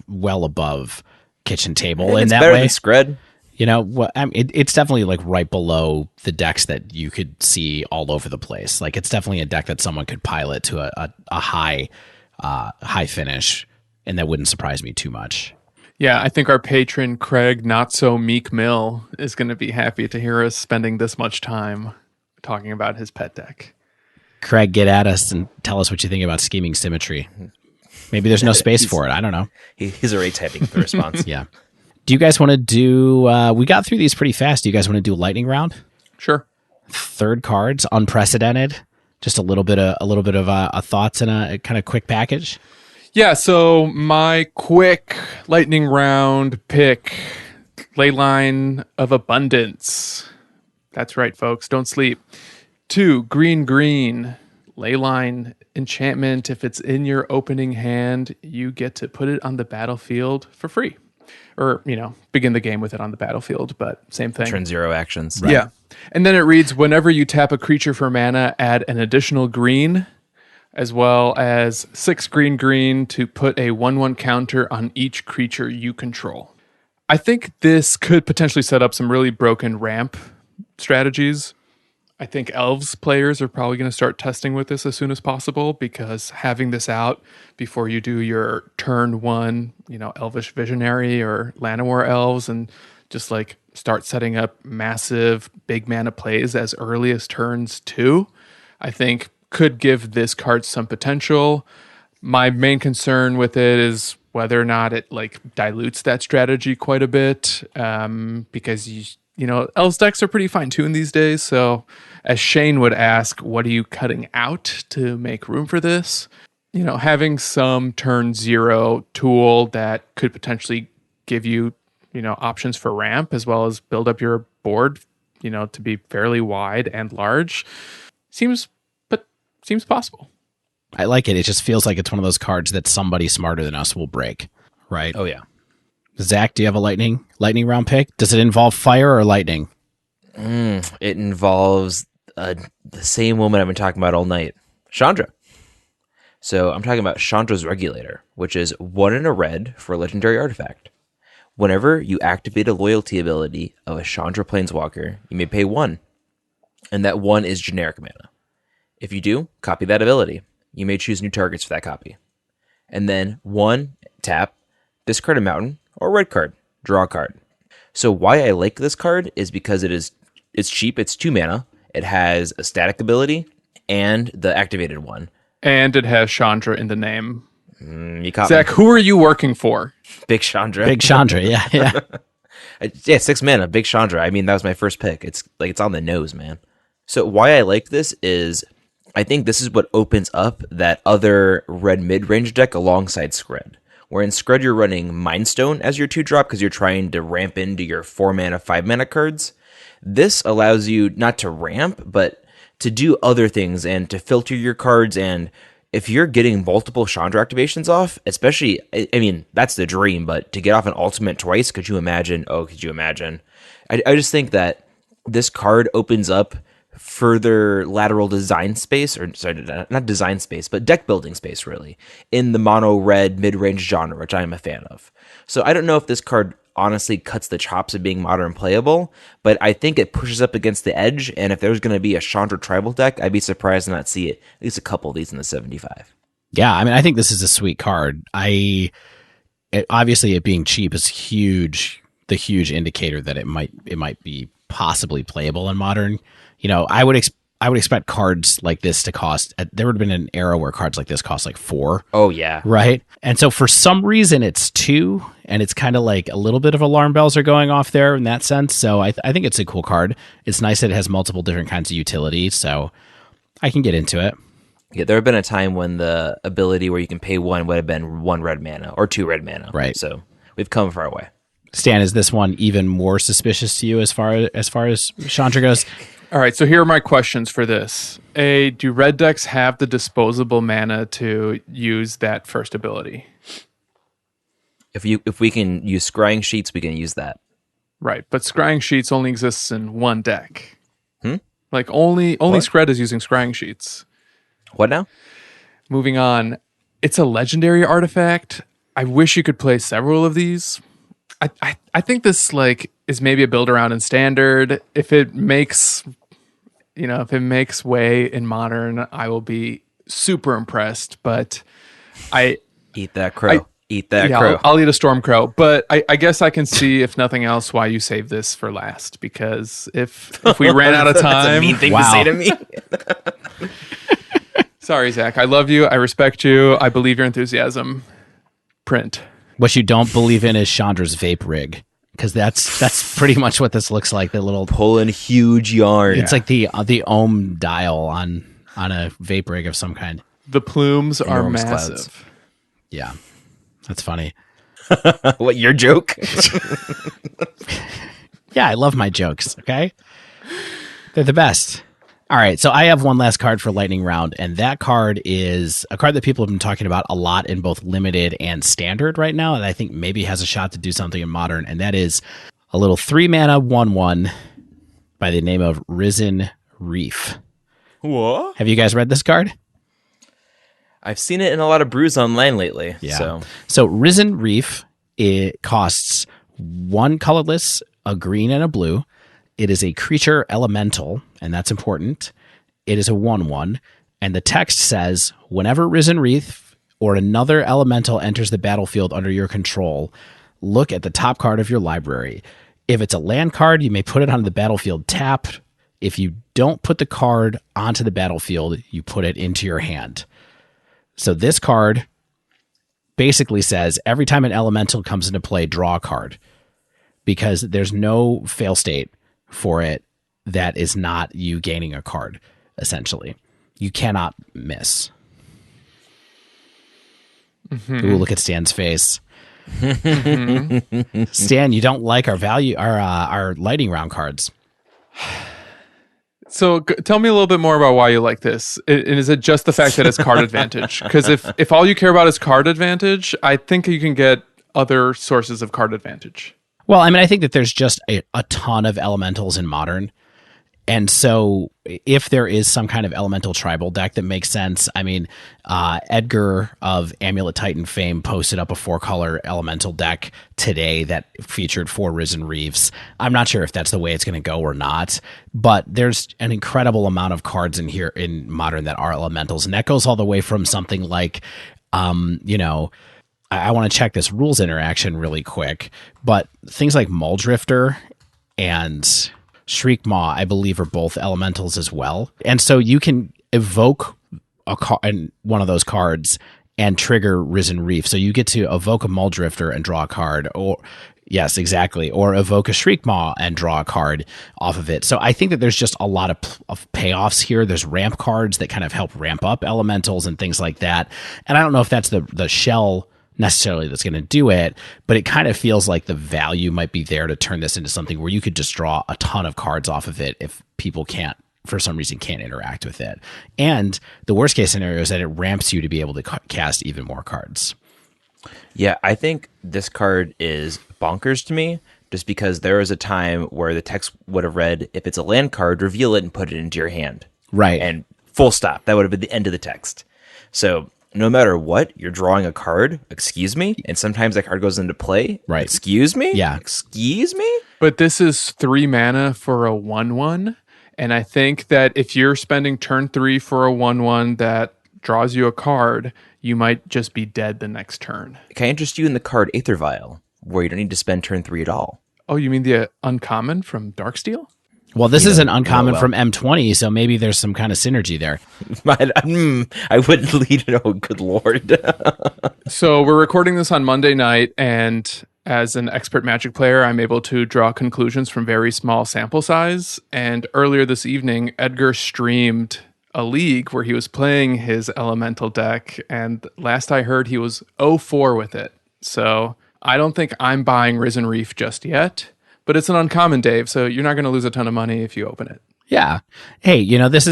well above kitchen table in that better way. Than Scred. You know, I mean, it's definitely like right below the decks that you could see all over the place. Like it's definitely a deck that someone could pilot to a high finish, and that wouldn't surprise me too much. Yeah, I think our patron Craig, not so meek Mill, is going to be happy to hear us spending this much time talking about his pet deck. Craig, get at us and tell us what you think about scheming Symmetry. Maybe there's no space for it. I don't know. He's already typing the response. Yeah. Do you guys want to do? We got through these pretty fast. Do you guys want to do lightning round? Sure. 3rd cards, unprecedented. Just a little bit of thoughts and a kind of quick package. Yeah. So my quick lightning round pick, Leyline of Abundance. That's right, folks. Don't sleep. 2 green, Leyline enchantment. If it's in your opening hand, you get to put it on the battlefield for free. Or, begin the game with it on the battlefield, but same thing. Turn 0 actions. Right. Yeah. And then it reads, whenever you tap a creature for mana, add an additional green, as well as 6 green to put a 1/1 counter on each creature you control. I think this could potentially set up some really broken ramp strategies. I think Elves players are probably going to start testing with this as soon as possible, because having this out before you do your turn 1, Elvish Visionary or Llanowar Elves, and just like start setting up massive big mana plays as early as turns 2, I think could give this card some potential. My main concern with it is whether or not it like dilutes that strategy quite a bit, because Elves decks are pretty fine-tuned these days. So as Shane would ask, what are you cutting out to make room for this? Having some turn 0 tool that could potentially give you, options for ramp as well as build up your board, to be fairly wide and large seems possible. I like it. It just feels like it's one of those cards that somebody smarter than us will break, right? Oh, yeah. Zach, do you have a lightning round pick? Does it involve fire or lightning? It involves the same woman I've been talking about all night, Chandra. So I'm talking about Chandra's Regulator, which is 1 and a red for a legendary artifact. Whenever you activate a loyalty ability of a Chandra Planeswalker, you may pay 1, and that 1 is generic mana. If you do, copy that ability. You may choose new targets for that copy. And then 1, tap, discard a mountain, or red card, draw a card. So why I like this card is because it's cheap, it's 2 mana, it has a static ability, and the activated one. And it has Chandra in the name. You caught Zach, me. who are you working for? Big Chandra. Big Chandra, yeah. Yeah, 6 mana, Big Chandra. I mean, that was my first pick. It's on the nose, man. So why I like this is I think this is what opens up that other red mid-range deck alongside Scred. Where in Scred you're running Mind Stone as your 2-drop because you're trying to ramp into your 4 mana, 5 mana cards. This allows you not to ramp, but to do other things and to filter your cards. And if you're getting multiple Chandra activations off, especially, I mean, that's the dream, but to get off an ultimate twice, could you imagine? I just think that this card opens up further lateral design space, or sorry, not design space, but deck building space, really, in the mono red mid-range genre, which I am a fan of. So I don't know if this card honestly cuts the chops of being modern playable, but I think it pushes up against the edge, and if there's going to be a Chandra tribal deck, I'd be surprised to not see it, at least a couple of these in the 75. Yeah, I mean, I think this is a sweet card. Obviously, it being cheap is huge, the huge indicator that it might be possibly playable in modern. You know, I would expect cards like this to cost. There would have been an era where cards like this cost like $4. Oh yeah, right. And so for some reason it's $2, and it's kind of like a little bit of alarm bells are going off there in that sense. So I think it's a cool card. It's nice that it has multiple different kinds of utility, so I can get into it. Yeah, there have been a time when the ability where you can pay 1 would have been 1 red mana or 2 red mana. Right. So we've come far away. Stan, is this one even more suspicious to you as far as Chandra goes? All right, so here are my questions for this. Do red decks have the disposable mana to use that first ability? If we can use scrying sheets, we can use that. Right, but scrying sheets only exists in one deck. Like only Scred is using scrying sheets. What now? Moving on. It's a legendary artifact. I wish you could play several of these. I think this is maybe a build around in standard. If it makes way in modern, I will be super impressed. But Eat that crow. Eat that crow. I'll eat a storm crow. But I guess I can see, if nothing else, why you save this for last. Because if we ran out of time, that's a mean thing to say to me. Sorry, Zach. I love you. I respect you. I believe your enthusiasm. Print. What you don't believe in is Chandra's vape rig, because that's pretty much what this looks like. The little pulling huge yarn. It's like the ohm dial on a vape rig of some kind. The plumes are Enormous massive. clouds. Yeah, that's funny. What, your joke? Yeah, I love my jokes. Okay, they're the best. All right, so I have one last card for lightning round, and that card is a card that people have been talking about a lot in both limited and standard right now, and I think maybe has a shot to do something in modern, and that is a little 3-mana 1/1 by the name of Risen Reef. What? Have you guys read this card? I've seen it in a lot of brews online lately. Yeah. So Risen Reef, it costs 1 colorless, a green, and a blue. It is a creature elemental, and that's important. It is a 1/1, and the text says, whenever Risen Reef or another elemental enters the battlefield under your control, look at the top card of your library. If it's a land card, you may put it on the battlefield tapped. If you don't put the card onto the battlefield, you put it into your hand. So this card basically says every time an elemental comes into play, draw a card, because there's no fail state for it that is not you gaining a card. Essentially, you cannot miss. Ooh, look at Stan's face. Stan, you don't like our lightning round cards. So tell me a little bit more about why you like this. Is it just the fact that it's card advantage? Because if all you care about is card advantage, I think you can get other sources of card advantage. Well, I mean, I think that there's just a ton of elementals in modern. And so if there is some kind of elemental tribal deck that makes sense, I mean, Edgar of Amulet Titan fame posted up a 4-color elemental deck today that featured 4 Risen Reefs. I'm not sure if that's the way it's going to go or not, but there's an incredible amount of cards in here in modern that are elementals. And that goes all the way from something like, I want to check this rules interaction really quick, but things like Muldrifter and Shriek Maw, I believe, are both elementals as well. And so you can evoke one of those cards and trigger Risen Reef. So you get to evoke a Muldrifter and draw a card, or yes, exactly, or evoke a Shriek Maw and draw a card off of it. So I think that there's just a lot of payoffs here. There's ramp cards that kind of help ramp up elementals and things like that. And I don't know if that's the shell necessarily that's going to do it, but it kind of feels like the value might be there to turn this into something where you could just draw a ton of cards off of it if people for some reason can't interact with it. And the worst case scenario is that it ramps you to be able to cast even more cards. Yeah, I think this card is bonkers to me just because there is a time where the text would have read, if it's a land card, reveal it and put it into your hand. Right. And full stop. That would have been the end of the text. So no matter what, you're drawing a card, excuse me, and sometimes that card goes into play. Right. Excuse me? Yeah. Excuse me? But this is 3 mana for a 1/1. And I think that if you're spending turn 3 for a 1/1 that draws you a card, you might just be dead the next turn. Can I interest you in the card Aether Vial, where you don't need to spend turn 3 at all? Oh, you mean the uncommon from Darksteel? Well, this is an uncommon well. from M20, so maybe there's some kind of synergy there. I wouldn't lead it. Oh, good Lord. So we're recording this on Monday night, and as an expert Magic player, I'm able to draw conclusions from very small sample size. And earlier this evening, Edgar streamed a league where he was playing his elemental deck, and last I heard he was 0-4 with it. So I don't think I'm buying Risen Reef just yet, but it's an uncommon, Dave, so you're not going to lose a ton of money if you open it. Yeah. Hey, this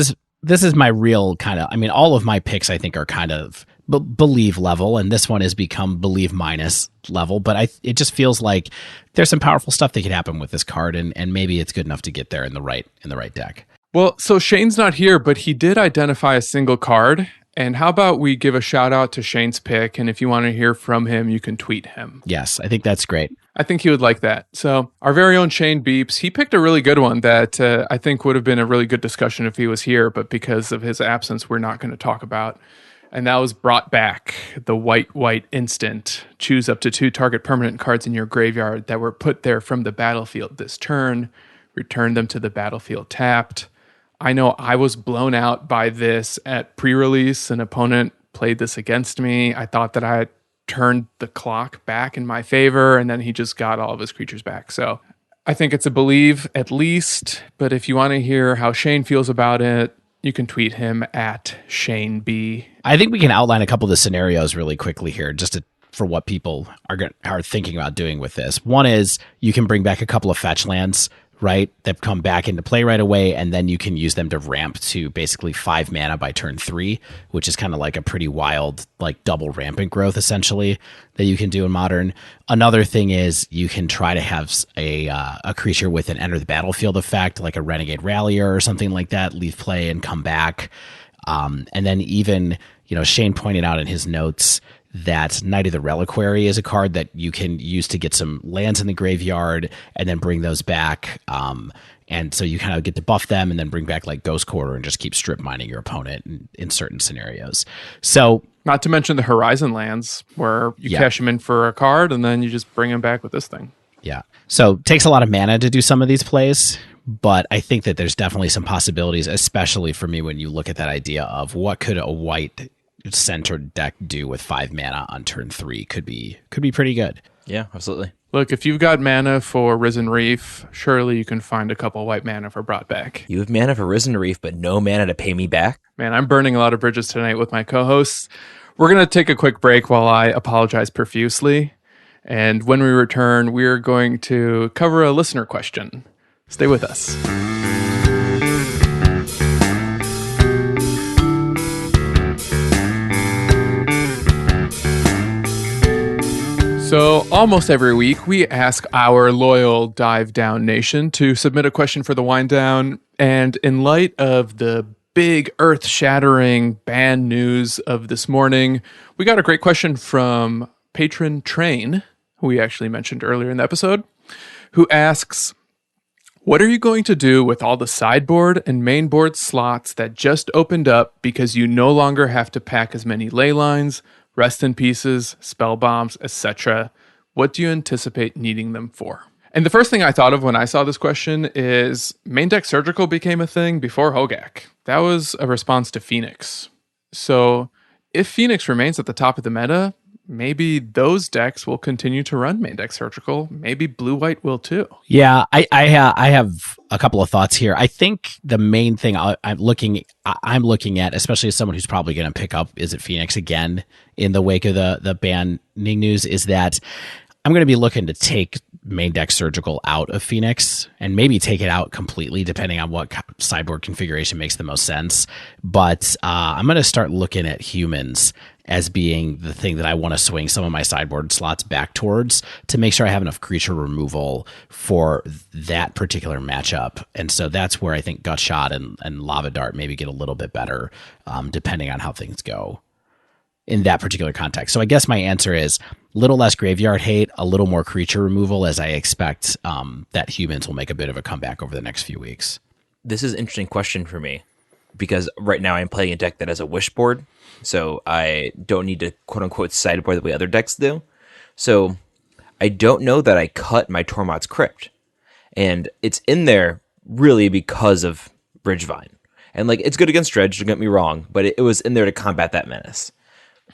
is my real kind of, I mean, all of my picks I think are kind of believe level, and this one has become believe minus level, but it just feels like there's some powerful stuff that could happen with this card, and maybe it's good enough to get there in the right deck. Well, so Shane's not here, but he did identify a single card. And how about we give a shout out to Shane's pick? And if you want to hear from him, you can tweet him. Yes, I think that's great. I think he would like that. So our very own Shane Beeps, he picked a really good one that I think would have been a really good discussion if he was here. But because of his absence, we're not going to talk about. And that was Brought Back, the white instant. Choose up to 2 target permanent cards in your graveyard that were put there from the battlefield this turn. Return them to the battlefield tapped. I know I was blown out by this at pre-release. An opponent played this against me. I thought that I had turned the clock back in my favor, and then he just got all of his creatures back. So I think it's a believe at least. But if you want to hear how Shane feels about it, you can tweet him at Shane B. I think we can outline a couple of the scenarios really quickly here, just for what people are thinking about doing with this. One is you can bring back a couple of fetch lands, right? That come back into play right away, and then you can use them to ramp to basically 5 mana by turn 3, which is kind of like a pretty wild, like double rampant growth essentially that you can do in Modern. Another thing is you can try to have a creature with an enter the battlefield effect, like a Renegade Rallier or something like that, leave play and come back. And then even, Shane pointed out in his notes that Knight of the Reliquary is a card that you can use to get some lands in the graveyard and then bring those back. And so you kind of get to buff them and then bring back like Ghost Quarter and just keep strip mining your opponent in certain scenarios. So, not to mention the Horizon lands where you cash them in for a card and then you just bring them back with this thing. Yeah. So it takes a lot of mana to do some of these plays, but I think that there's definitely some possibilities, especially for me when you look at that idea of what could a white centered deck do with 5 mana on turn 3 could be pretty good. Yeah, absolutely. Look, if you've got mana for Risen Reef, surely you can find a couple white mana for Brought Back. You have mana for Risen Reef, but no mana to pay me back? Man, I'm burning a lot of bridges tonight with my co-hosts. We're going to take a quick break while I apologize profusely. And when we return, we're going to cover a listener question. Stay with us. So almost every week, we ask our loyal Dive Down Nation to submit a question for the Wind Down. And in light of the big earth-shattering ban news of this morning, we got a great question from patron Train, who we actually mentioned earlier in the episode, who asks, what are you going to do with all the sideboard and mainboard slots that just opened up because you no longer have to pack as many ley lines, rest in pieces, spell bombs, etc.? What do you anticipate needing them for? And the first thing I thought of when I saw this question is main deck surgical became a thing before Hogak. That was a response to Phoenix. So if Phoenix remains at the top of the meta, maybe those decks will continue to run main deck surgical. Maybe blue-white will too. Yeah, I have a couple of thoughts here. I think the main thing I'm looking at, especially as someone who's probably going to pick up Is It Phoenix again in the wake of the banning news, is that I'm going to be looking to take main deck surgical out of Phoenix and maybe take it out completely depending on what sideboard configuration makes the most sense. But I'm going to start looking at humans as being the thing that I want to swing some of my sideboard slots back towards to make sure I have enough creature removal for that particular matchup. And so that's where I think Gutshot and Lava Dart maybe get a little bit better, depending on how things go in that particular context. So I guess my answer is a little less graveyard hate, a little more creature removal, as I expect that humans will make a bit of a comeback over the next few weeks. This is an interesting question for me because right now I'm playing a deck that has a wish board, so I don't need to quote unquote sideboard the way other decks do. So I don't know that I cut my Tormod's Crypt, and it's in there really because of Bridgevine. And like, it's good against Dredge, don't get me wrong, but it was in there to combat that menace.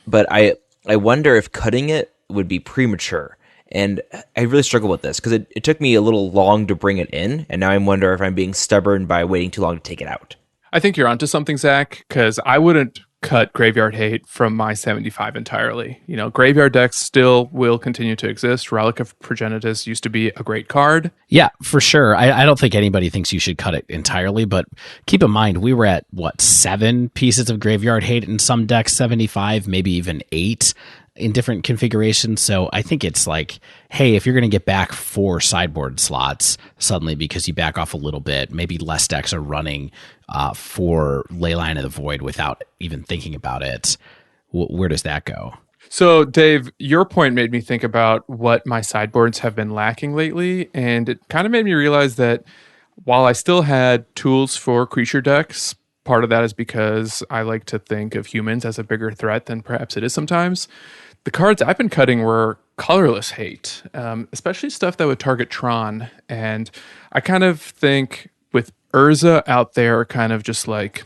But I wonder if cutting it would be premature. And I really struggle with this because it took me a little long to bring it in, and now I wonder if I'm being stubborn by waiting too long to take it out. I think you're onto something, Zach, because I wouldn't cut Graveyard Hate from my 75 entirely. You know, graveyard decks still will continue to exist. Relic of Progenitus used to be a great card. Yeah, for sure. I don't think anybody thinks you should cut it entirely, but keep in mind, we were at, 7 pieces of Graveyard Hate in some decks, 75, maybe even 8 in different configurations. So I think it's like, hey, if you're going to get back 4 sideboard slots suddenly because you back off a little bit, maybe less decks are running for Leyline of the Void without even thinking about it. Where does that go? So, Dave, your point made me think about what my sideboards have been lacking lately, and it kind of made me realize that while I still had tools for creature decks, part of that is because I like to think of humans as a bigger threat than perhaps it is sometimes. The cards I've been cutting were colorless hate, especially stuff that would target Tron. And I kind of think with Urza out there kind of just like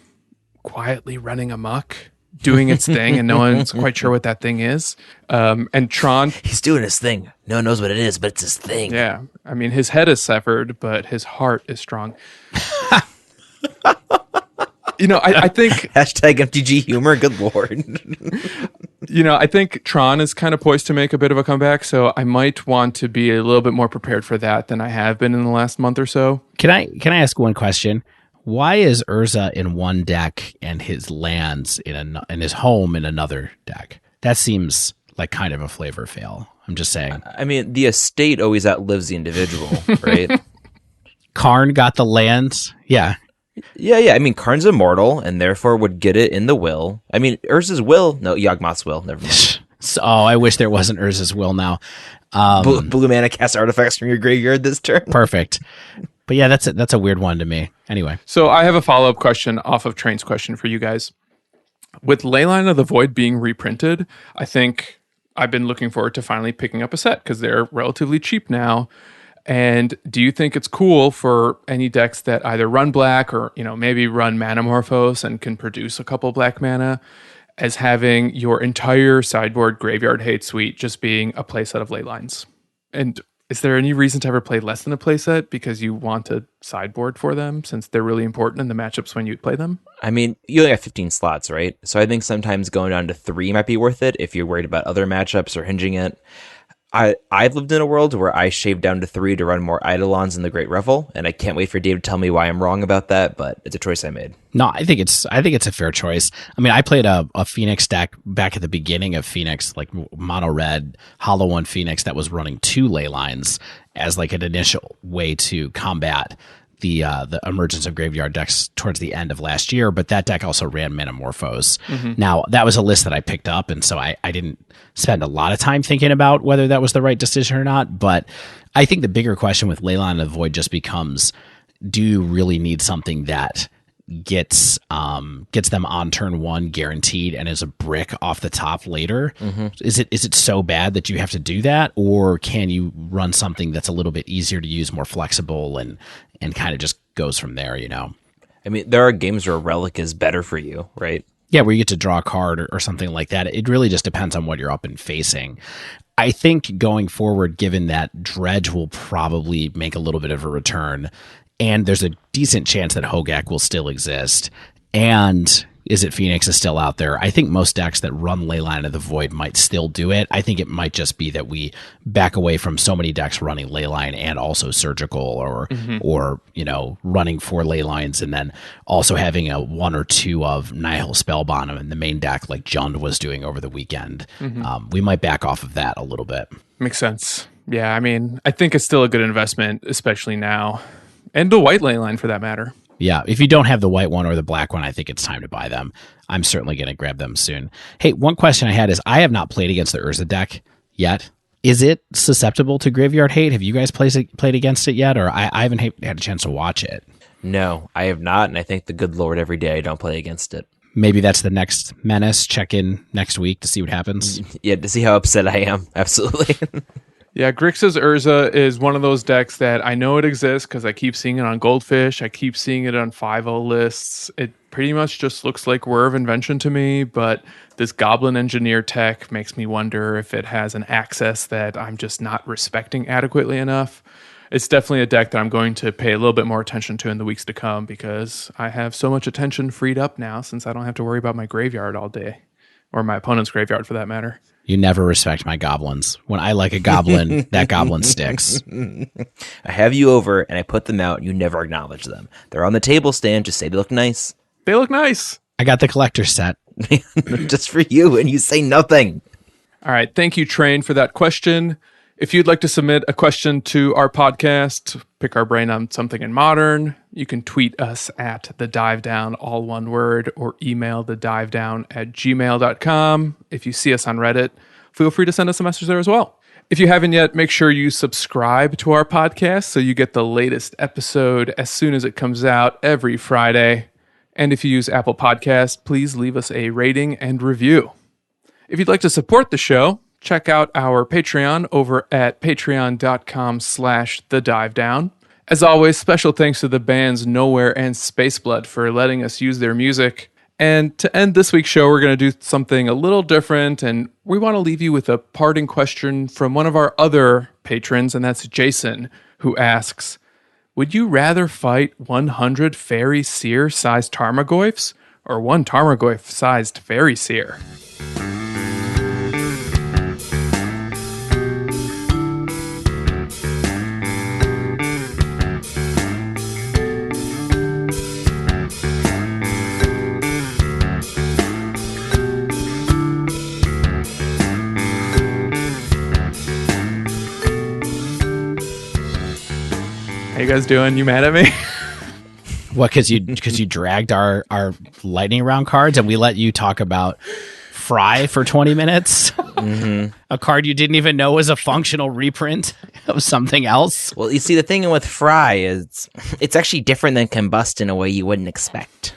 quietly running amok, doing its thing, and no one's quite sure what that thing is. And Tron... He's doing his thing. No one knows what it is, but it's his thing. Yeah. I mean, his head is severed, but his heart is strong. You know, I think... Hashtag MTG humor, good lord. You know, I think Tron is kind of poised to make a bit of a comeback, so I might want to be a little bit more prepared for that than I have been in the last month or so. Can I ask one question? Why is Urza in one deck and his lands in his home in another deck? That seems like kind of a flavor fail. I'm just saying. I mean, the estate always outlives the individual, right? Karn got the lands. Yeah. Yeah. I mean, Karn's immortal and therefore would get it in the will. I mean, Urza's will. No, Yawgmoth's will. Never mind. So, I wish there wasn't Urza's will now. Blue mana cast artifacts from your graveyard this turn. Perfect. But yeah, that's a weird one to me. Anyway. So I have a follow-up question off of Train's question for you guys. With Leyline of the Void being reprinted, I think I've been looking forward to finally picking up a set because they're relatively cheap now. And do you think it's cool for any decks that either run black or, you know, maybe run Manamorphose and can produce a couple black mana as having your entire sideboard Graveyard Hate suite just being a playset of Leylines? And is there any reason to ever play less than a playset because you want a sideboard for them since they're really important in the matchups when you play them? I mean, you only have 15 slots, right? So I think sometimes going down to 3 might be worth it if you're worried about other matchups or hinging it. I've lived in a world where I shaved down to 3 to run more Eidolons in the Great Revel, and I can't wait for Dave to tell me why I'm wrong about that, but it's a choice I made. No, I think it's a fair choice. I mean, I played a Phoenix deck back at the beginning of Phoenix, like mono red, hollow one Phoenix that was running 2 ley lines as like an initial way to combat the emergence of graveyard decks towards the end of last year, but that deck also ran Manamorphose. Mm-hmm. Now, that was a list that I picked up, and so I didn't spend a lot of time thinking about whether that was the right decision or not, but I think the bigger question with Leyline of the Void just becomes, do you really need something that gets them on turn 1 guaranteed and is a brick off the top later? Mm-hmm. Is it so bad that you have to do that, or can you run something that's a little bit easier to use, more flexible, and kind of just goes from there, you know? I mean, there are games where a relic is better for you, right? Yeah, where you get to draw a card or something like that. It really just depends on what you're up and facing. I think going forward, given that Dredge will probably make a little bit of a return, and there's a decent chance that Hogak will still exist, and Izzet Phoenix is still out there. I think most decks that run Leyline of the Void might still do it. I think it might just be that we back away from so many decks running Leyline and also Surgical or running 4 Leylines and then also having a 1 or 2 of Nihil Spellbond in the main deck like Jund was doing over the weekend. We might back off of that a little bit. Makes sense. Yeah, I mean, I think it's still a good investment, especially now. And the white Leyline for that matter. Yeah, if you don't have the white one or the black one, I think it's time to buy them. I'm certainly going to grab them soon. Hey, one question I had is I have not played against the Urza deck yet. Is it susceptible to graveyard hate? Have you guys played against it yet? Or I haven't had a chance to watch it. No, I have not, and I thank the good Lord every day I don't play against it. Maybe that's the next menace. Check in next week to see what happens. Yeah, to see how upset I am. Absolutely. Yeah, Grixis Urza is one of those decks that I know it exists because I keep seeing it on Goldfish. I keep seeing it on 5.0 lists. It pretty much just looks like Whir of Invention to me, but this Goblin Engineer tech makes me wonder if it has an access that I'm just not respecting adequately enough. It's definitely a deck that I'm going to pay a little bit more attention to in the weeks to come because I have so much attention freed up now since I don't have to worry about my graveyard all day, or my opponent's graveyard for that matter. You never respect my goblins. When I like a goblin, that goblin sticks. I have you over and I put them out and you never acknowledge them. They're on the table stand. Just say they look nice. They look nice. I got the collector set. Just for you, and you say nothing. All right. Thank you, Train, for that question. If you'd like to submit a question to our podcast, pick our brain on something in Modern, you can tweet us at The Dive Down, all one word, or email thedivedown@gmail.com. If you see us on Reddit, feel free to send us a message there as well. If you haven't yet, make sure you subscribe to our podcast so you get the latest episode as soon as it comes out every Friday. And if you use Apple Podcasts, please leave us a rating and review. If you'd like to support the show, check out our Patreon over at patreon.com/thedivedown. As always, special thanks to the bands Nowhere and Spaceblood for letting us use their music. And to end this week's show, we're going to do something a little different, and we want to leave you with a parting question from one of our other patrons, and that's Jason, who asks, would you rather fight 100 Fairy Seer-sized Tarmogoyfs or 1 Tarmogoyf-sized Fairy Seer? How you guys doing? You mad at me? What, because you dragged our lightning round cards and we let you talk about Fry for 20 minutes? Mm-hmm. A card you didn't even know was a functional reprint of something else? Well, you see, the thing with Fry is it's actually different than Combust in a way you wouldn't expect.